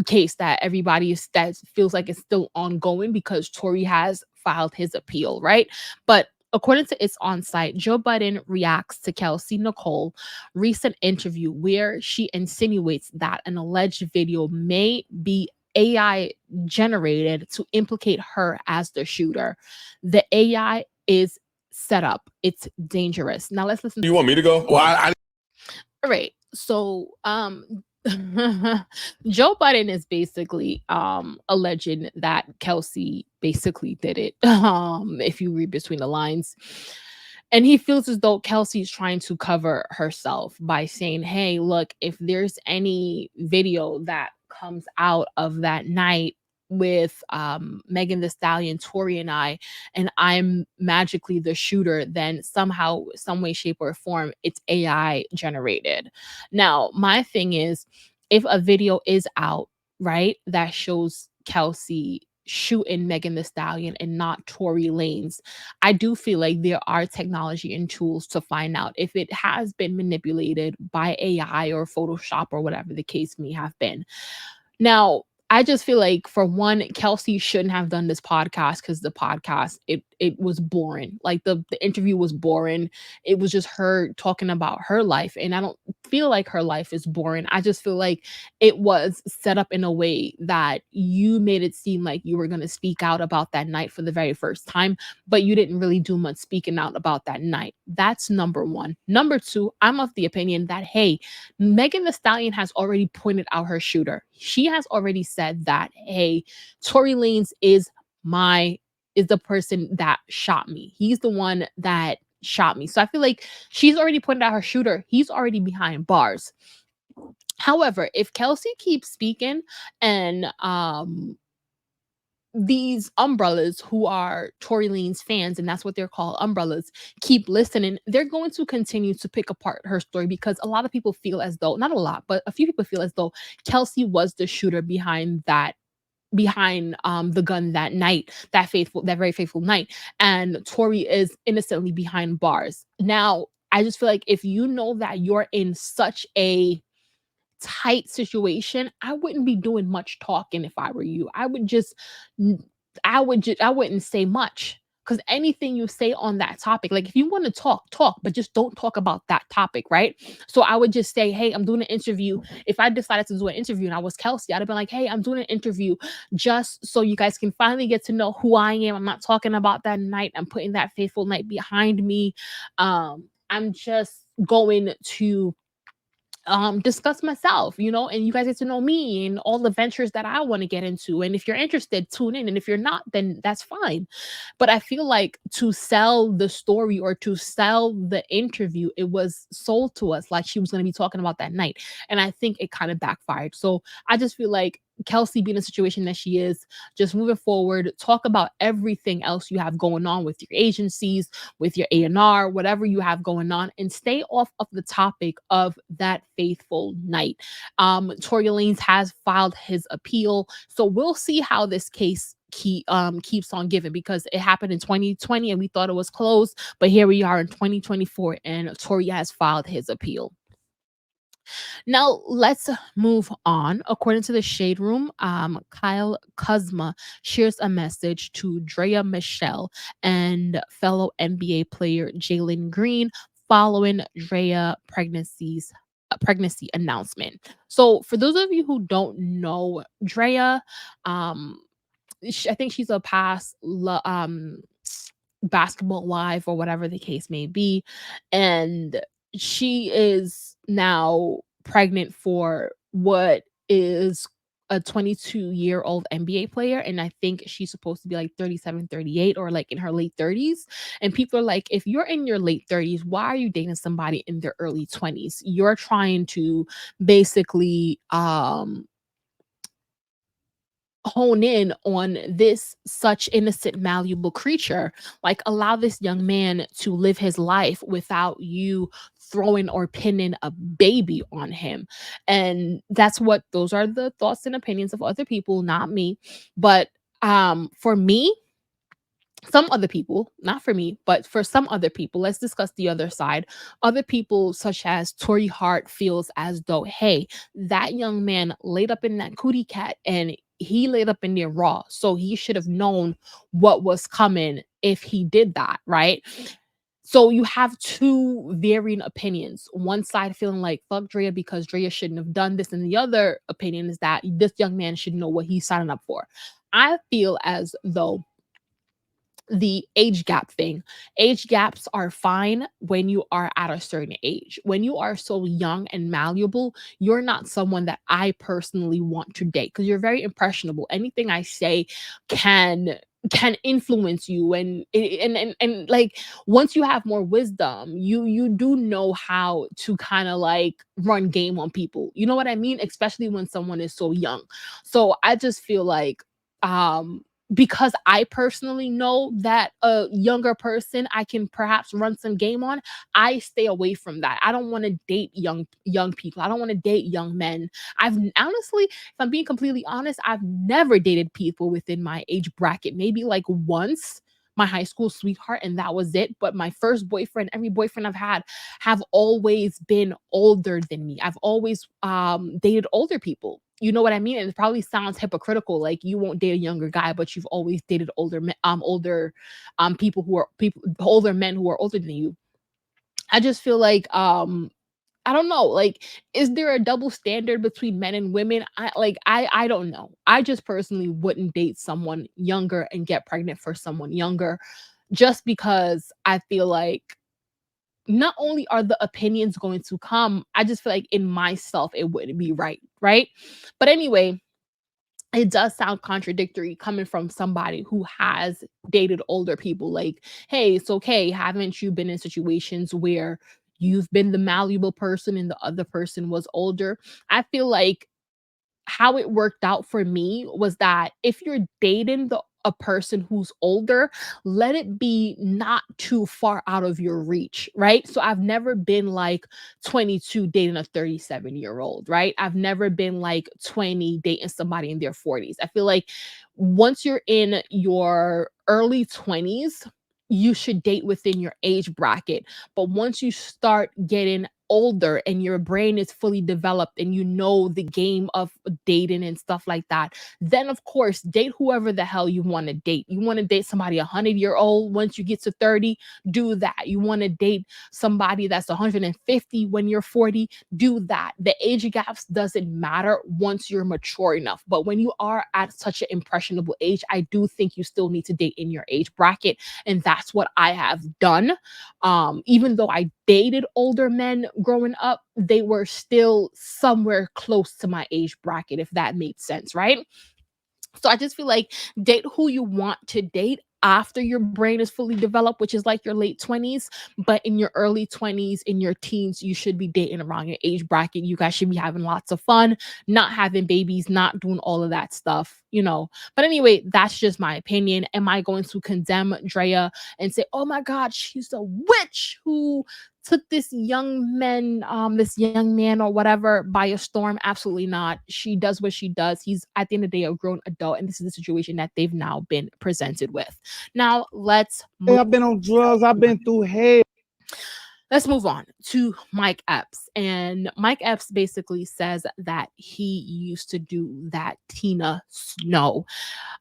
case that that feels like it's still ongoing because Tory has filed his appeal, right? But according to It's On Site, Joe Budden reacts to Kelsey Nicole recent interview where she insinuates that an alleged video may be AI generated to implicate her as the shooter. The AI is set up. It's dangerous. Now let's listen. You want me to go? Well, All right. So, Joe Biden is basically alleging that Kelsey basically did it. If you read between the lines. And he feels as though Kelsey's trying to cover herself by saying, "Hey, look, if there's any video that comes out of that night with Megan Thee Stallion, Tori, and I'm magically the shooter, then somehow, some way, shape, or form, it's AI generated." Now, my thing is, if a video is out, right, that shows Kelsey shooting Megan Thee Stallion and not Tory Lanez, I do feel like there are technology and tools to find out if it has been manipulated by AI or Photoshop or whatever the case may have been. Now, I just feel like, for one, Kelsey shouldn't have done this podcast because the podcast, it was boring. Like the interview was boring. It was just her talking about her life. And I don't feel like her life is boring. I just feel like it was set up in a way that you made it seem like you were going to speak out about that night for the very first time, but you didn't really do much speaking out about that night. That's number one. Number two, I'm of the opinion that, hey, Megan Thee Stallion has already pointed out her shooter. She has already said that, hey, Tory Lanez is the person that shot me. He's the one that shot me. So I feel like she's already pointed out her shooter. He's already behind bars. However, if Kelsey keeps speaking and these umbrellas who are Tory Lanez fans, and that's what they're called, umbrellas, keep listening, they're going to continue to pick apart her story because a lot of people feel as though, not a lot, but a few people feel as though Kelsey was the shooter behind the gun that night, that very faithful night, and Tory is innocently behind bars. Now, I just feel like if you know that you're in such a tight situation, I wouldn't be doing much talking if I were you. I wouldn't say much, because anything you say on that topic, like if you want to talk, but just don't talk about that topic, right? So I would just say, hey, I'm doing an interview. If I decided to do an interview and I was Kelsey, I'd have been like, hey, I'm doing an interview just so you guys can finally get to know who I am. I'm not talking about that night. I'm putting that faithful night behind me. I'm just going to discuss myself, and you guys get to know me and all the ventures that I want to get into. And if you're interested, tune in. And if you're not, then that's fine. But I feel like to sell the story or to sell the interview, it was sold to us like she was going to be talking about that night. And I think it kind of backfired. So I just feel like Kelsey being in the situation that she is, just moving forward, talk about everything else you have going on with your agencies, with your A&R, whatever you have going on, and stay off of the topic of that faithful night. Tory Lanez has filed his appeal, so we'll see how this case keeps on giving, because it happened in 2020 and we thought it was closed, but here we are in 2024 and Tory has filed his appeal. Now let's move on. According to the Shade Room, Kyle Kuzma shares a message to Drea Michelle and fellow NBA player Jalen Green following Drea pregnancy announcement. So for those of you who don't know Drea, I think she's a past basketball wife or whatever the case may be, and she is now pregnant for what is a 22-year-old NBA player, and I think she's supposed to be like 37, 38, or like in her late 30s. And people are like, if you're in your late 30s, why are you dating somebody in their early 20s? You're trying to basically hone in on this such innocent, malleable creature. Like, allow this young man to live his life without you throwing or pinning a baby on him. And those are the thoughts and opinions of other people, not me. But for me, some other people, not for me, but for some other people, let's discuss the other side. Other people, such as Tori Hart, feels as though, hey, that young man laid up in that cootie cat and he laid up in there raw. So he should have known what was coming if he did that, right? So you have two varying opinions. One side feeling like fuck Drea because Drea shouldn't have done this, and the other opinion is that this young man should know what he's signing up for. I feel as though the age gap thing. Age gaps are fine when you are at a certain age. When you are so young and malleable, you're not someone that I personally want to date because you're very impressionable. Anything I say can influence you, and like, once you have more wisdom, you do know how to kind of like run game on people. You know what I mean? Especially when someone is so young. So I just feel like because I personally know that a younger person I can perhaps run some game on, I stay away from that. I don't want to date young people. I don't want to date young men. I've honestly, if I'm being completely honest, I've never dated people within my age bracket. Maybe like once, my high school sweetheart, and that was it. But my first boyfriend, every boyfriend I've had, have always been older than me. I've always dated older people. You know what I mean? And it probably sounds hypocritical, like you won't date a younger guy, but you've always dated older people who are people older men who are older than you. I just feel like I don't know, like, is there a double standard between men and women? I don't know. I just personally wouldn't date someone younger and get pregnant for someone younger, just because I feel like not only are the opinions going to come, I just feel like in myself it wouldn't be right, right? But anyway, it does sound contradictory coming from somebody who has dated older people. Like, hey, it's okay. Haven't you been in situations where you've been the malleable person and the other person was older? I feel like how it worked out for me was that if you're dating a person who's older, let it be not too far out of your reach, right? So I've never been like 22 dating a 37-year-old, right? I've never been like 20 dating somebody in their 40s. I feel like once you're in your early 20s, you should date within your age bracket. But once you start getting older and your brain is fully developed and you know the game of dating and stuff like that, then of course date whoever the hell you want to date. You want to date somebody 100-year-old once you get to 30, do that. You want to date somebody that's 150 when you're 40, do that. The age gaps doesn't matter once you're mature enough. But when you are at such an impressionable age, I do think you still need to date in your age bracket, and that's what I have done. Even though I dated older men growing up, they were still somewhere close to my age bracket, if that made sense, right? So I just feel like date who you want to date after your brain is fully developed, which is like your late 20s. But in your early 20s, in your teens, you should be dating around your age bracket. You guys should be having lots of fun, not having babies, not doing all of that stuff, you know. But anyway, that's just my opinion. Am I going to condemn Drea and say, oh my God, she's a witch who took this young man or whatever by a storm? Absolutely not. She does what she does. He's at the end of the day a grown adult, and this is the situation that they've now been presented with. Now let's Hey, move. I've been on drugs. I've been through hell. Let's move on to Mike Epps. And Mike Epps basically says that he used to do that Tina Snow.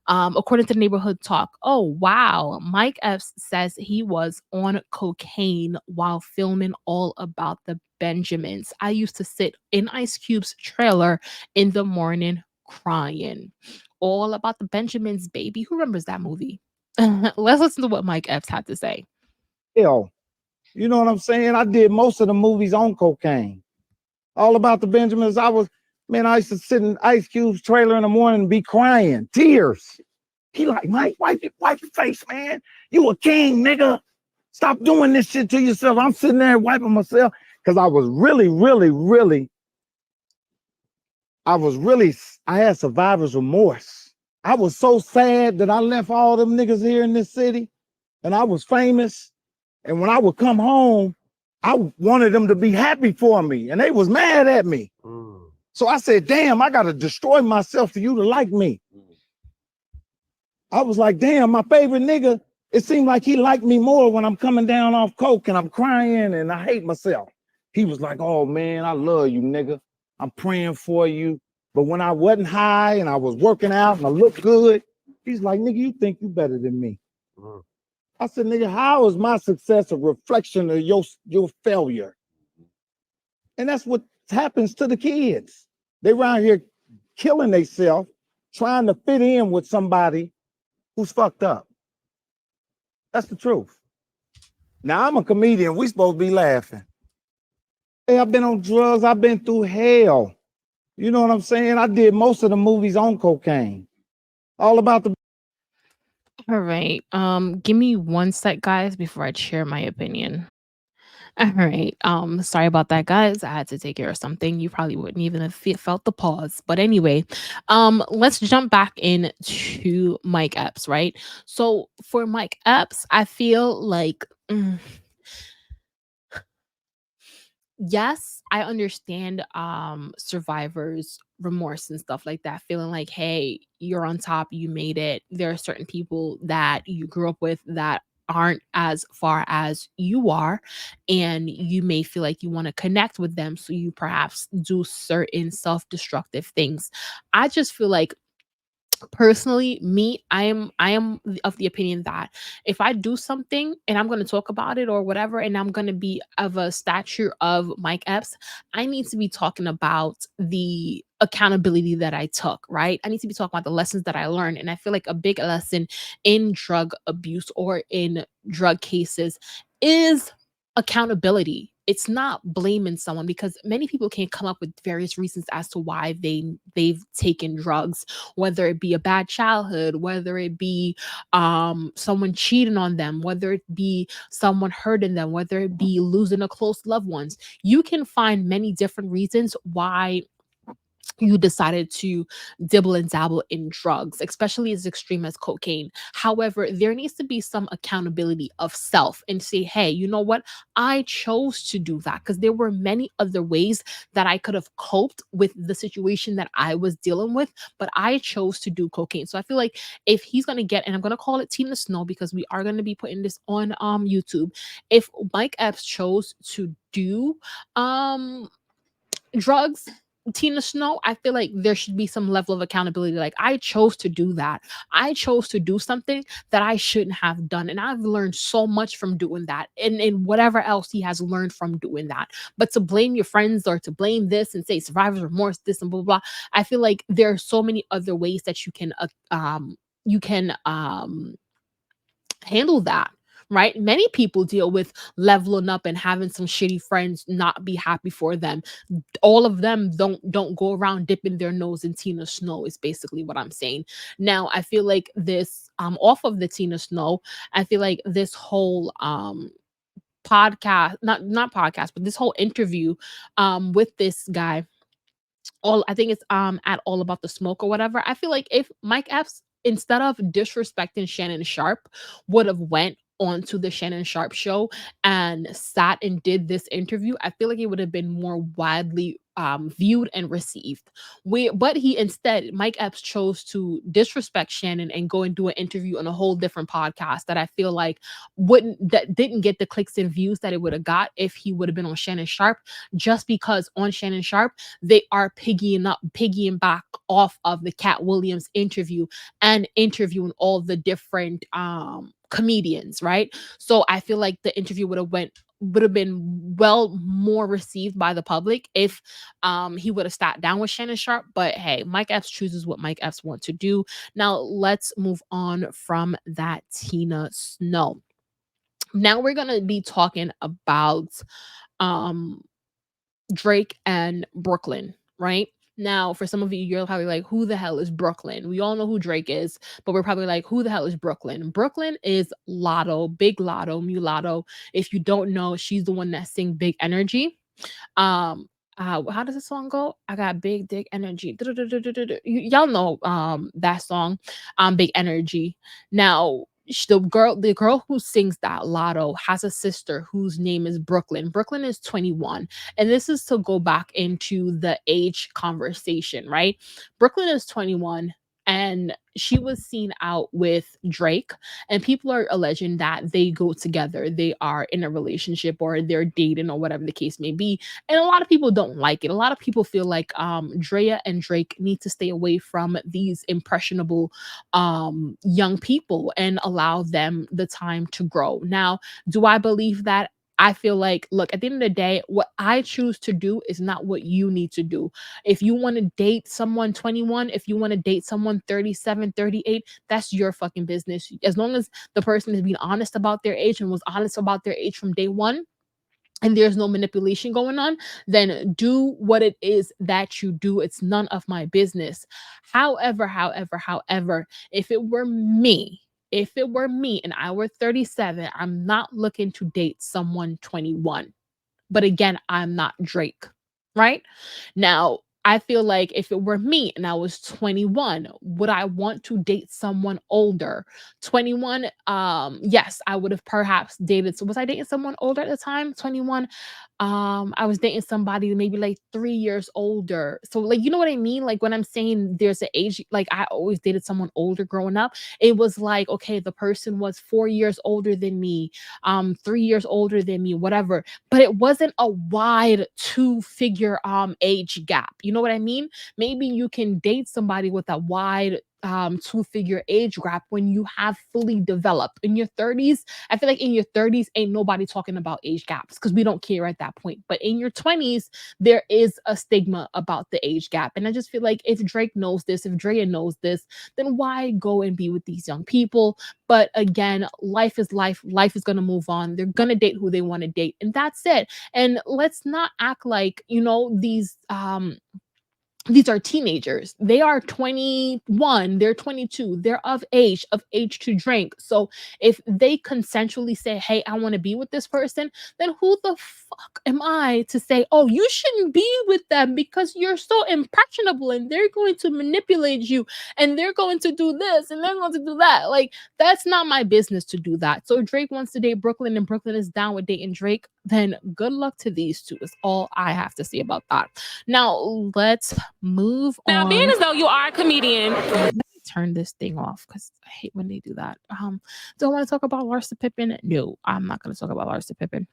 According to Neighborhood Talk, oh wow, Mike Epps says he was on cocaine while filming All About the Benjamins. I used to sit in Ice Cube's trailer in the morning crying. All About the Benjamins, baby. Who remembers that movie? Let's listen to what Mike Epps had to say. Hell, you know what I'm saying? I did most of the movies on cocaine. All About the Benjamins. I used to sit in Ice Cube's trailer in the morning and be crying, tears. He like, Mike, wipe your face, man. You a king, nigga. Stop doing this shit to yourself. I'm sitting there wiping myself because I was really, I had survivor's remorse. I was so sad that I left all them niggas here in this city and I was famous. And when I would come home, I wanted them to be happy for me and they was mad at me. So I said, damn, I got to destroy myself for you to like me. I was like, damn, my favorite nigga, it seemed like he liked me more when I'm coming down off coke and I'm crying and I hate myself. He was like, oh man, I love you, nigga. I'm praying for you. But when I wasn't high and I was working out and I looked good, he's like, nigga, you think you better than me. I said, nigga, how is my success a reflection of your failure? And that's what happens to the kids. They around here killing themselves, trying to fit in with somebody who's fucked up. That's the truth. Now, I'm a comedian. We supposed to be laughing. Hey, I've been on drugs. I've been through hell. You know what I'm saying? I did most of the movies on cocaine. All about the... All right. Give me one sec, guys, before I share my opinion. All right. Sorry about that, guys. I had to take care of something. You probably wouldn't even have felt the pause. But anyway, let's jump back into Mike Epps, right? So for Mike Epps, I feel like yes, I understand survivors remorse and stuff like that, feeling like, hey, you're on top, you made it. There are certain people that you grew up with that aren't as far as you are, and you may feel like you want to connect with them, so you perhaps do certain self-destructive things. I just feel like personally, me, I am of the opinion that if I do something and I'm going to talk about it or whatever, and I'm going to be of a stature of Mike Epps, I need to be talking about the accountability that I took, right? I need to be talking about the lessons that I learned. And I feel like a big lesson in drug abuse or in drug cases is accountability. It's not blaming someone, because many people can come up with various reasons as to why they've taken drugs, whether it be a bad childhood, whether it be someone cheating on them, whether it be someone hurting them, whether it be losing a close loved ones. You can find many different reasons why you decided to dibble and dabble in drugs, especially as extreme as cocaine. However, there needs to be some accountability of self and say, hey, you know what? I chose to do that because there were many other ways that I could have coped with the situation that I was dealing with, but I chose to do cocaine. So I feel like if he's going to get, and I'm going to call it Tina Snow because we are going to be putting this on YouTube. If Mike Epps chose to do drugs, Tina Snow, I feel like there should be some level of accountability. Like, I chose to do that. I chose to do something that I shouldn't have done. And I've learned so much from doing that. And whatever else he has learned from doing that. But to blame your friends or to blame this and say survivor's remorse, this and blah, blah, blah. I feel like there are so many other ways that you can handle that, right? Many people deal with leveling up and having some shitty friends not be happy for them. All of them don't go around dipping their nose in Tina Snow is basically what I'm saying. Now, I feel like this off of the Tina Snow, I feel like this whole podcast, not podcast, but this whole interview with this guy, all I think it's at All About the Smoke or whatever. I feel like if Mike Epps, instead of disrespecting Shannon Sharp, would have went onto the Shannon Sharp show and sat and did this interview, I feel like it would have been more widely viewed and received. But he instead, Mike Epps chose to disrespect Shannon and go and do an interview on a whole different podcast that I feel like that didn't get the clicks and views that it would have got if he would have been on Shannon Sharp, just because on Shannon Sharp they are piggying back off of the Cat Williams interview and interviewing all the different comedians, right? So I feel like the interview would have been well more received by the public if he would have sat down with Shannon Sharp. But hey, Mike Epps chooses what Mike Epps wants to do. Now let's move on from that Tina Snow. Now we're gonna be talking about um Drake and Brooklyn, right? Now, for some of you, you're probably like, who the hell is Brooklyn? We all know who Drake is, but we're probably like, who the hell is Brooklyn? Brooklyn is Lotto, Big Lotto, Mulatto. If you don't know, she's the one that sing Big Energy. how does the song go? I got big dick energy. Y'all know that song, Big Energy. Now the girl who sings that Lotto has a sister whose name is Brooklyn. Brooklyn is 21. And this is to go back into the age conversation, right? Brooklyn is 21 and she was seen out with Drake, and people are alleging that they go together. They are in a relationship or they're dating or whatever the case may be. And a lot of people don't like it. A lot of people feel like Drea and Drake need to stay away from these impressionable young people and allow them the time to grow. Now, do I believe that? I feel like, look, at the end of the day, what I choose to do is not what you need to do. If you want to date someone 21, if you want to date someone 37, 38, that's your fucking business. As long as the person is being honest about their age and was honest about their age from day one, and there's no manipulation going on, then do what it is that you do. It's none of my business. However, if it were me and I were 37, I'm not looking to date someone 21. But again, I'm not Drake, right? Now, I feel like if it were me and I was 21, would I want to date someone older? 21, yes, I would have perhaps dated. So was I dating someone older at the time? 21. I was dating somebody maybe like 3 years older. So like you know what I mean? Like when I'm saying there's an age, like I always dated someone older growing up. It was like, okay, the person was 4 years older than me, 3 years older than me, whatever, but it wasn't a wide two-figure age gap. You know what I mean? Maybe you can date somebody with a wide two-figure age gap when you have fully developed. In your 30s, I feel like in your 30s ain't nobody talking about age gaps because we don't care at that point. But in your 20s, there is a stigma about the age gap. And I just feel like if Drake knows this, if Drea knows this, then why go and be with these young people? But again, life is life. Life is going to move on. They're going to date who they want to date. And that's it. And let's not act like, these are teenagers. They are 21, they're 22, they're of age to drink. So if they consensually say, hey, I want to be with this person, then who the fuck am I to say, oh, you shouldn't be with them because you're so impressionable and they're going to manipulate you and they're going to do this and they're going to do that. Like, that's not my business to do that. So if Drake wants to date Brooklyn and Brooklyn is down with dating Drake, then good luck to these two, is all I have to say about that. Now, let's move Now, on. being as though you are a comedian. Let me turn this thing off because I hate when they do that. Do I want to talk about Larsa Pippen? No, I'm not going to talk about Larsa Pippen.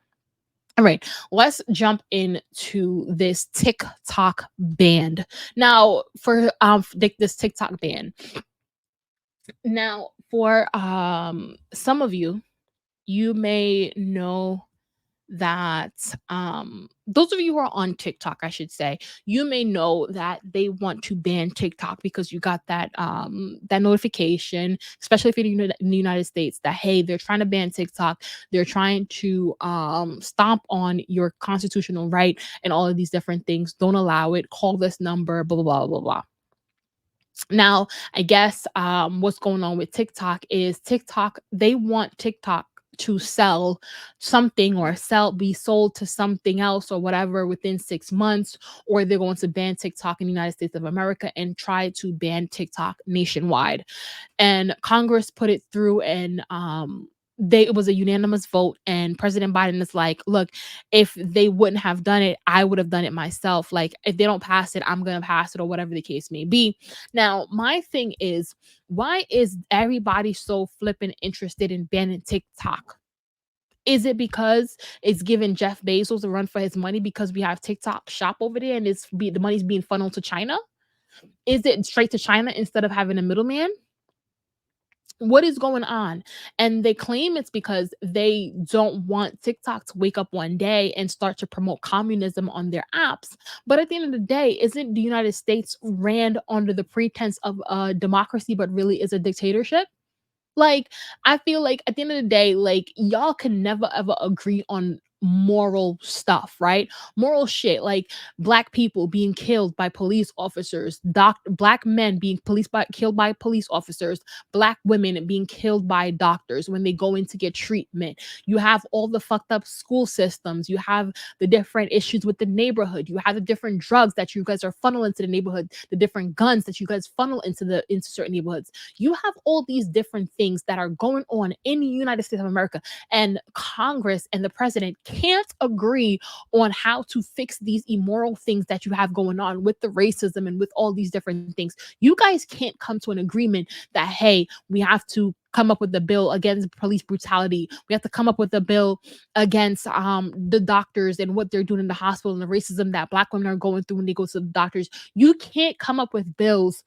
All right, let's jump into this TikTok ban. Now, for this TikTok ban. Now, for some of you, you may know that those of you who are on TikTok, I should say, you may know that they want to ban TikTok because you got that that notification, especially if you're in the United States, that hey, they're trying to ban TikTok, they're trying to stomp on your constitutional right and all of these different things. Don't allow it. Call this number. Blah blah blah blah blah. Now, I guess what's going on with TikTok is they want TikTok to sell something or be sold to something else or whatever within 6 months, or they're going to ban TikTok in the United States of America and try to ban TikTok nationwide. And Congress put it through, and it was a unanimous vote, and President Biden is like, look, if they wouldn't have done it, I would have done it myself. Like, if they don't pass it, I'm gonna pass it, or whatever the case may be. Now, my thing is, why is everybody so flipping interested in banning TikTok? Is it because it's giving Jeff Bezos a run for his money because we have TikTok shop over there and the money's being funneled to China? Is it straight to China instead of having a middleman? What is going on? And they claim it's because they don't want TikTok to wake up one day and start to promote communism on their apps. But at the end of the day, isn't the United States ran under the pretense of democracy, but really is a dictatorship? Like, I feel like at the end of the day, like, y'all can never ever agree on moral stuff, right? Moral shit, like black people being killed by police officers, black men being killed by police officers, black women being killed by doctors when they go in to get treatment. You have all the fucked up school systems. You have the different issues with the neighborhood. You have the different drugs that you guys are funnel into the neighborhood, the different guns that you guys funnel into certain neighborhoods. You have all these different things that are going on in the United States of America, and Congress and the president can't agree on how to fix these immoral things that you have going on with the racism and with all these different things. You guys can't come to an agreement that, hey, we have to come up with a bill against police brutality. We have to come up with a bill against the doctors and what they're doing in the hospital and the racism that black women are going through when they go to the doctors. You can't come up with bills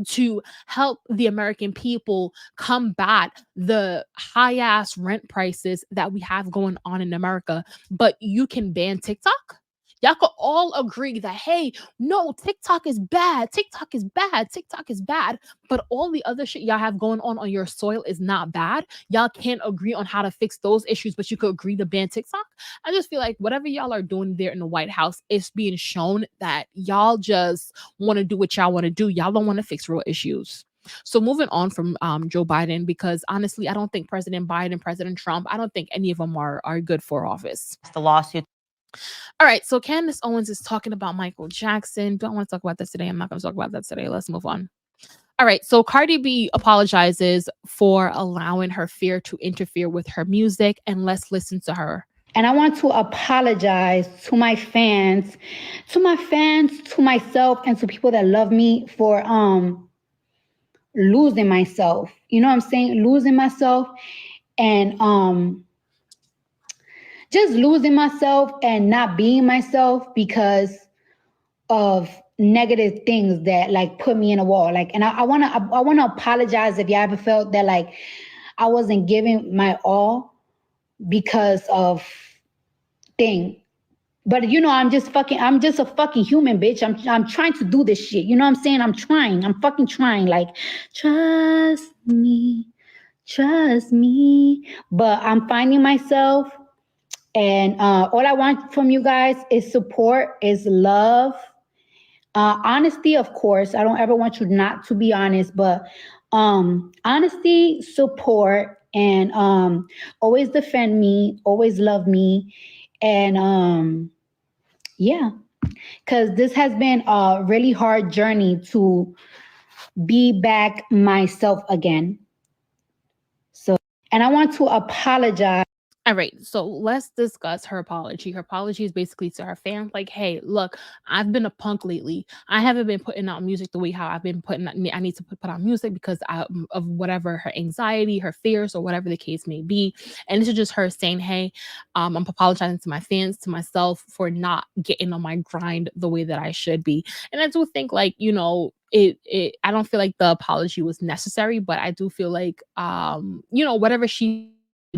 to help the American people combat the high ass rent prices that we have going on in America, but you can ban TikTok. Y'all could all agree that, hey, no, TikTok is bad. TikTok is bad. TikTok is bad. But all the other shit y'all have going on your soil is not bad. Y'all can't agree on how to fix those issues, but you could agree to ban TikTok. I just feel like whatever y'all are doing there in the White House, it's being shown that y'all just want to do what y'all want to do. Y'all don't want to fix real issues. So moving on from Joe Biden, because honestly, I don't think President Biden, President Trump, I don't think any of them are good for office. The lawsuit. All right, so Candace Owens is talking about Michael Jackson. Don't want to talk about that today. I'm not going to talk about that today. Let's move on. All right, so Cardi B apologizes for allowing her fear to interfere with her music, and let's listen to her. And I want to apologize to my fans, to myself, and to people that love me for losing myself. You know what I'm saying? Losing myself and just losing myself and not being myself because of negative things that like put me in a wall. Like, and I wanna apologize if you ever felt that like I wasn't giving my all because of thing. But you know, I'm just a fucking human, bitch. I'm trying to do this shit. You know what I'm saying? I'm fucking trying. Like, trust me. But I'm finding myself, and all I want from you guys is support, is love, honesty, of course. I don't ever want you not to be honest, but honesty, support, and always defend me, always love me, and yeah, because this has been a really hard journey to be back myself again. So, and I want to apologize. All right, so let's discuss her apology. Her apology is basically to her fans, like, hey, look, I've been a punk lately. I haven't been putting out music the way how I've been putting out, I need to put out music because of whatever her anxiety, her fears, or whatever the case may be. And this is just her saying, hey, I'm apologizing to my fans, to myself, for not getting on my grind the way that I should be. And I do think, like, you know, I don't feel like the apology was necessary, but I do feel like you know, whatever she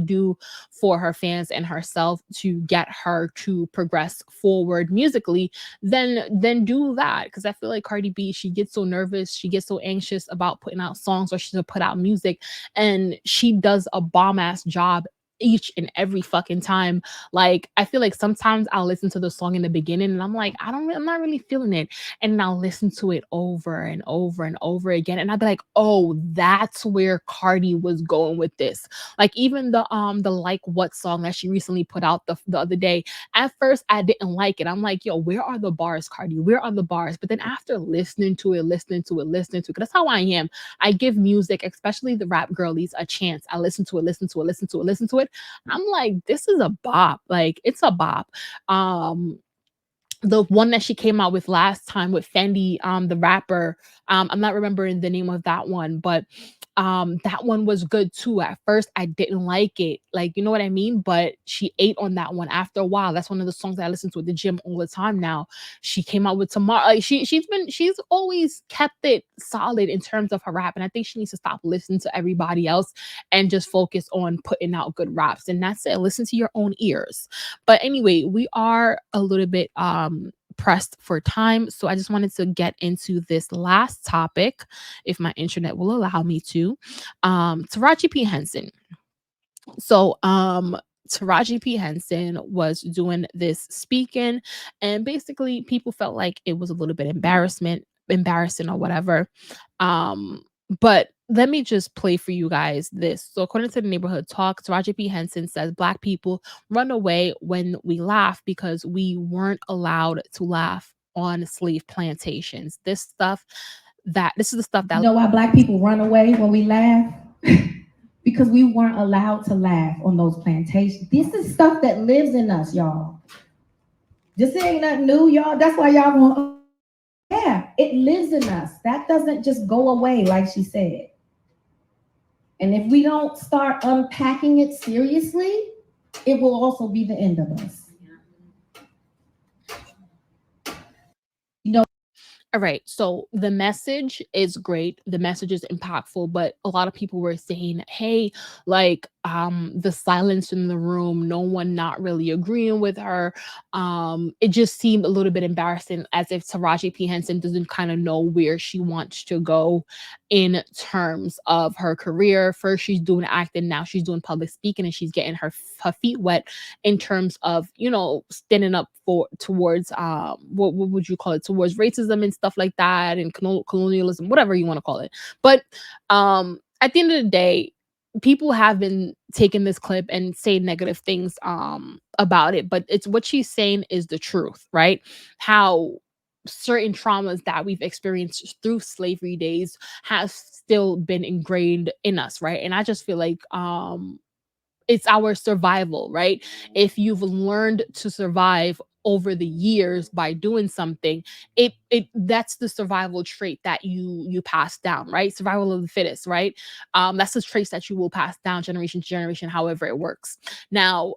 do for her fans and herself to get her to progress forward musically, then do that. Because I feel like Cardi B, she gets so nervous, she gets so anxious about putting out songs or she's gonna put out music, and she does a bomb ass job each and every fucking time. Like, I feel like sometimes I'll listen to the song in the beginning and I'm like, I'm not really feeling it, and I'll listen to it over and over and over again, and I'll be like, oh, that's where Cardi was going with this. Like, even the Like What song that she recently put out the other day, at first I didn't like it. I'm like, yo, where are the bars, Cardi? Where are the bars? But then after listening to it, because that's how I am. I give music, especially the rap girlies, a chance. I listen to it. I'm like, this is a bop. Like, it's a bop. The one that she came out with last time with Fendi, the rapper, I'm not remembering the name of that one, but that one was good too. At first I didn't like it, like, you know what I mean, but she ate on that one after a while. That's one of the songs that I listen to at the gym all the time now. She came out with Tomorrow. Like, she's always kept it solid in terms of her rap, and I think she needs to stop listening to everybody else and just focus on putting out good raps, and that's it. Listen to your own ears. But anyway, we are a little bit pressed for time, so I just wanted to get into this last topic, if my internet will allow me to. Taraji P. Henson. So Taraji P. Henson was doing this speaking, and basically people felt like it was a little bit embarrassing or whatever. But let me just play for you guys this. So according to the Neighborhood Talk, Taraji P. Henson says Black people run away when we laugh because we weren't allowed to laugh on slave plantations. This is the stuff You that know why Black people run away when we laugh? Because we weren't allowed to laugh on those plantations. This is stuff that lives in us, y'all. This ain't nothing new, y'all. That's why y'all want, yeah, it lives in us. That doesn't just go away, like she said. And if we don't start unpacking it seriously, it will also be the end of us. All right. So the message is great. The message is impactful, but a lot of people were saying, "Hey, like the silence in the room, no one not really agreeing with her." It just seemed a little bit embarrassing, as if Taraji P. Henson doesn't kind of know where she wants to go in terms of her career. First she's doing acting, now she's doing public speaking, and she's getting her feet wet in terms of, standing up for towards what would you call it, towards racism and stuff like that, and colonialism, whatever you want to call it. But at the end of the day, people have been taking this clip and saying negative things about it, but it's what she's saying is the truth, right? How certain traumas that we've experienced through slavery days has still been ingrained in us, right? And I just feel like it's our survival, right? If you've learned to survive over the years by doing something, it that's the survival trait that you pass down, right? Survival of the fittest, right? That's the traits that you will pass down generation to generation, however it works. Now,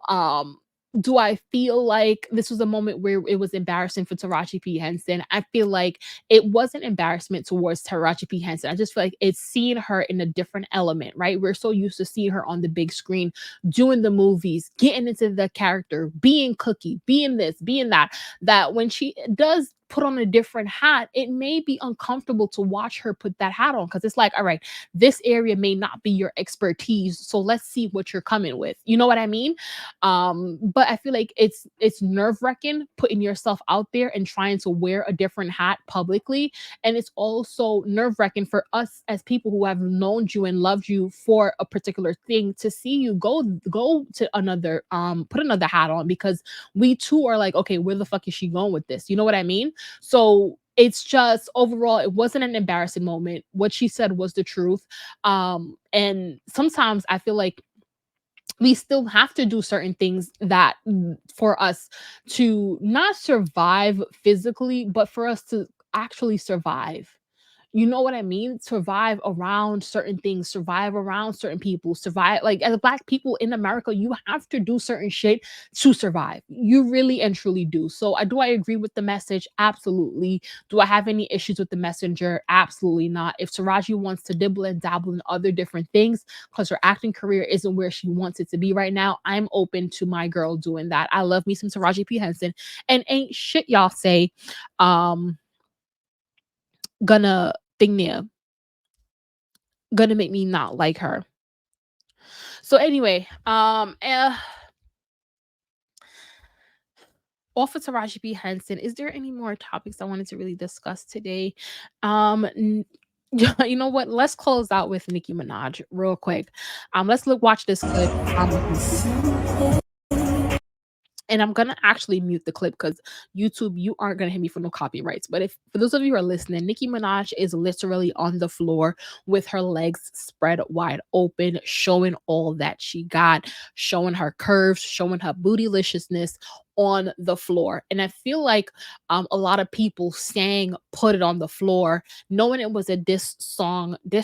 do I feel like this was a moment where it was embarrassing for Taraji P. Henson? I feel like it wasn't embarrassment towards Taraji P. Henson. I just feel like it's seeing her in a different element, right? We're so used to seeing her on the big screen, doing the movies, getting into the character, being Cookie, being this, being that, that when she does put on a different hat, it may be uncomfortable to watch her put that hat on, because it's like, all right, this area may not be your expertise, so let's see what you're coming with. You know what I mean? But I feel like it's nerve-wracking putting yourself out there and trying to wear a different hat publicly, and it's also nerve-wracking for us as people who have known you and loved you for a particular thing to see you go to another put another hat on, because we too are like, okay, where the fuck is she going with this? You know what I mean? So it's just overall, it wasn't an embarrassing moment. What she said was the truth. And sometimes I feel like we still have to do certain things that for us to not survive physically, but for us to actually survive. You know what I mean? Survive around certain things, survive around certain people, survive. Like, as Black people in America, you have to do certain shit to survive. You really and truly do. So, do I agree with the message? Absolutely. Do I have any issues with the messenger? Absolutely not. If Taraji wants to dibble and dabble in other different things because her acting career isn't where she wants it to be right now, I'm open to my girl doing that. I love me some Taraji P. Henson, and ain't shit y'all say gonna thing there gonna make me not like her. So anyway, off of Taraji P. Henson, is there any more topics I wanted to really discuss today? You know what? Let's close out with Nicki Minaj real quick. Watch this clip. And I'm gonna actually mute the clip because YouTube, you aren't gonna hit me for no copyrights. But if for those of you who are listening, Nicki Minaj is literally on the floor with her legs spread wide open, showing all that she got, showing her curves, showing her bootyliciousness on the floor. And I feel like a lot of people sang "Put It on the Floor," knowing it was a diss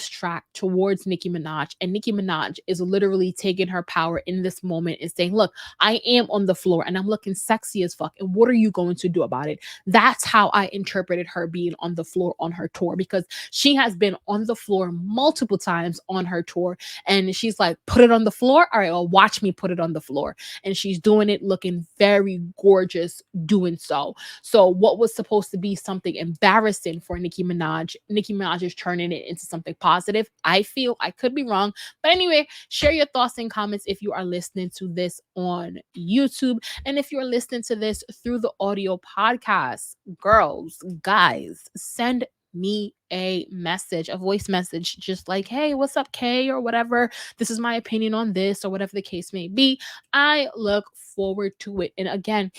track towards Nicki Minaj. And Nicki Minaj is literally taking her power in this moment and saying, look, I am on the floor and I'm looking sexy as fuck. And what are you going to do about it? That's how I interpreted her being on the floor on her tour, because she has been on the floor multiple times on her tour. And she's like, put it on the floor. All right, well, watch me put it on the floor. And she's doing it looking very gorgeous doing so. So what was supposed to be something embarrassing for Nicki Minaj is turning it into something positive. I feel, I could be wrong, but anyway, share your thoughts and comments if you are listening to this on YouTube, and if you're listening to this through the audio podcast. Girls, guys, send me a message, a voice message, just like, hey, what's up, Kay, or whatever. This is my opinion on this, or whatever the case may be. I look forward to it. And again,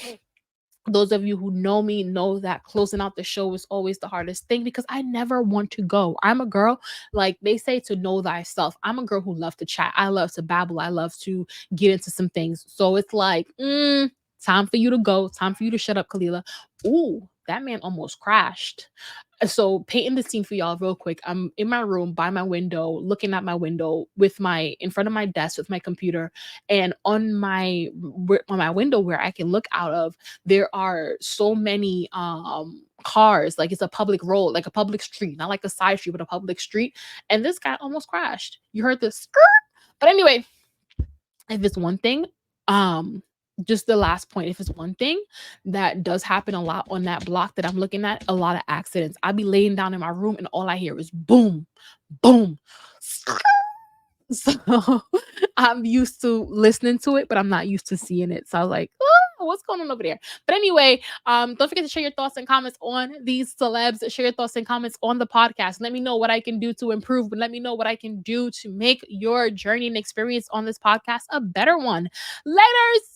those of you who know me know that closing out the show is always the hardest thing, because I never want to go. I'm a girl, like they say, to know thyself. I'm a girl who loves to chat. I love to babble. I love to get into some things. So it's like, time for you to go. Time for you to shut up, Kalila. Ooh, that man almost crashed. So painting the scene for y'all real quick. I'm in my room by my window, looking at my window with in front of my desk with my computer, and on my window where I can look out of, there are so many cars. Like, it's a public road, like a public street, not like a side street, but a public street. And this guy almost crashed. You heard the skirt. But anyway, if it's one thing, just the last point, if it's one thing that does happen a lot on that block that I'm looking at, a lot of accidents. I'll be laying down in my room and all I hear is boom, boom. So I'm used to listening to it, but I'm not used to seeing it. So I was like, oh, what's going on over there? But anyway, don't forget to share your thoughts and comments on these celebs. Share your thoughts and comments on the podcast. Let me know what I can do to improve, but let me know what I can do to make your journey and experience on this podcast a better one. Laters.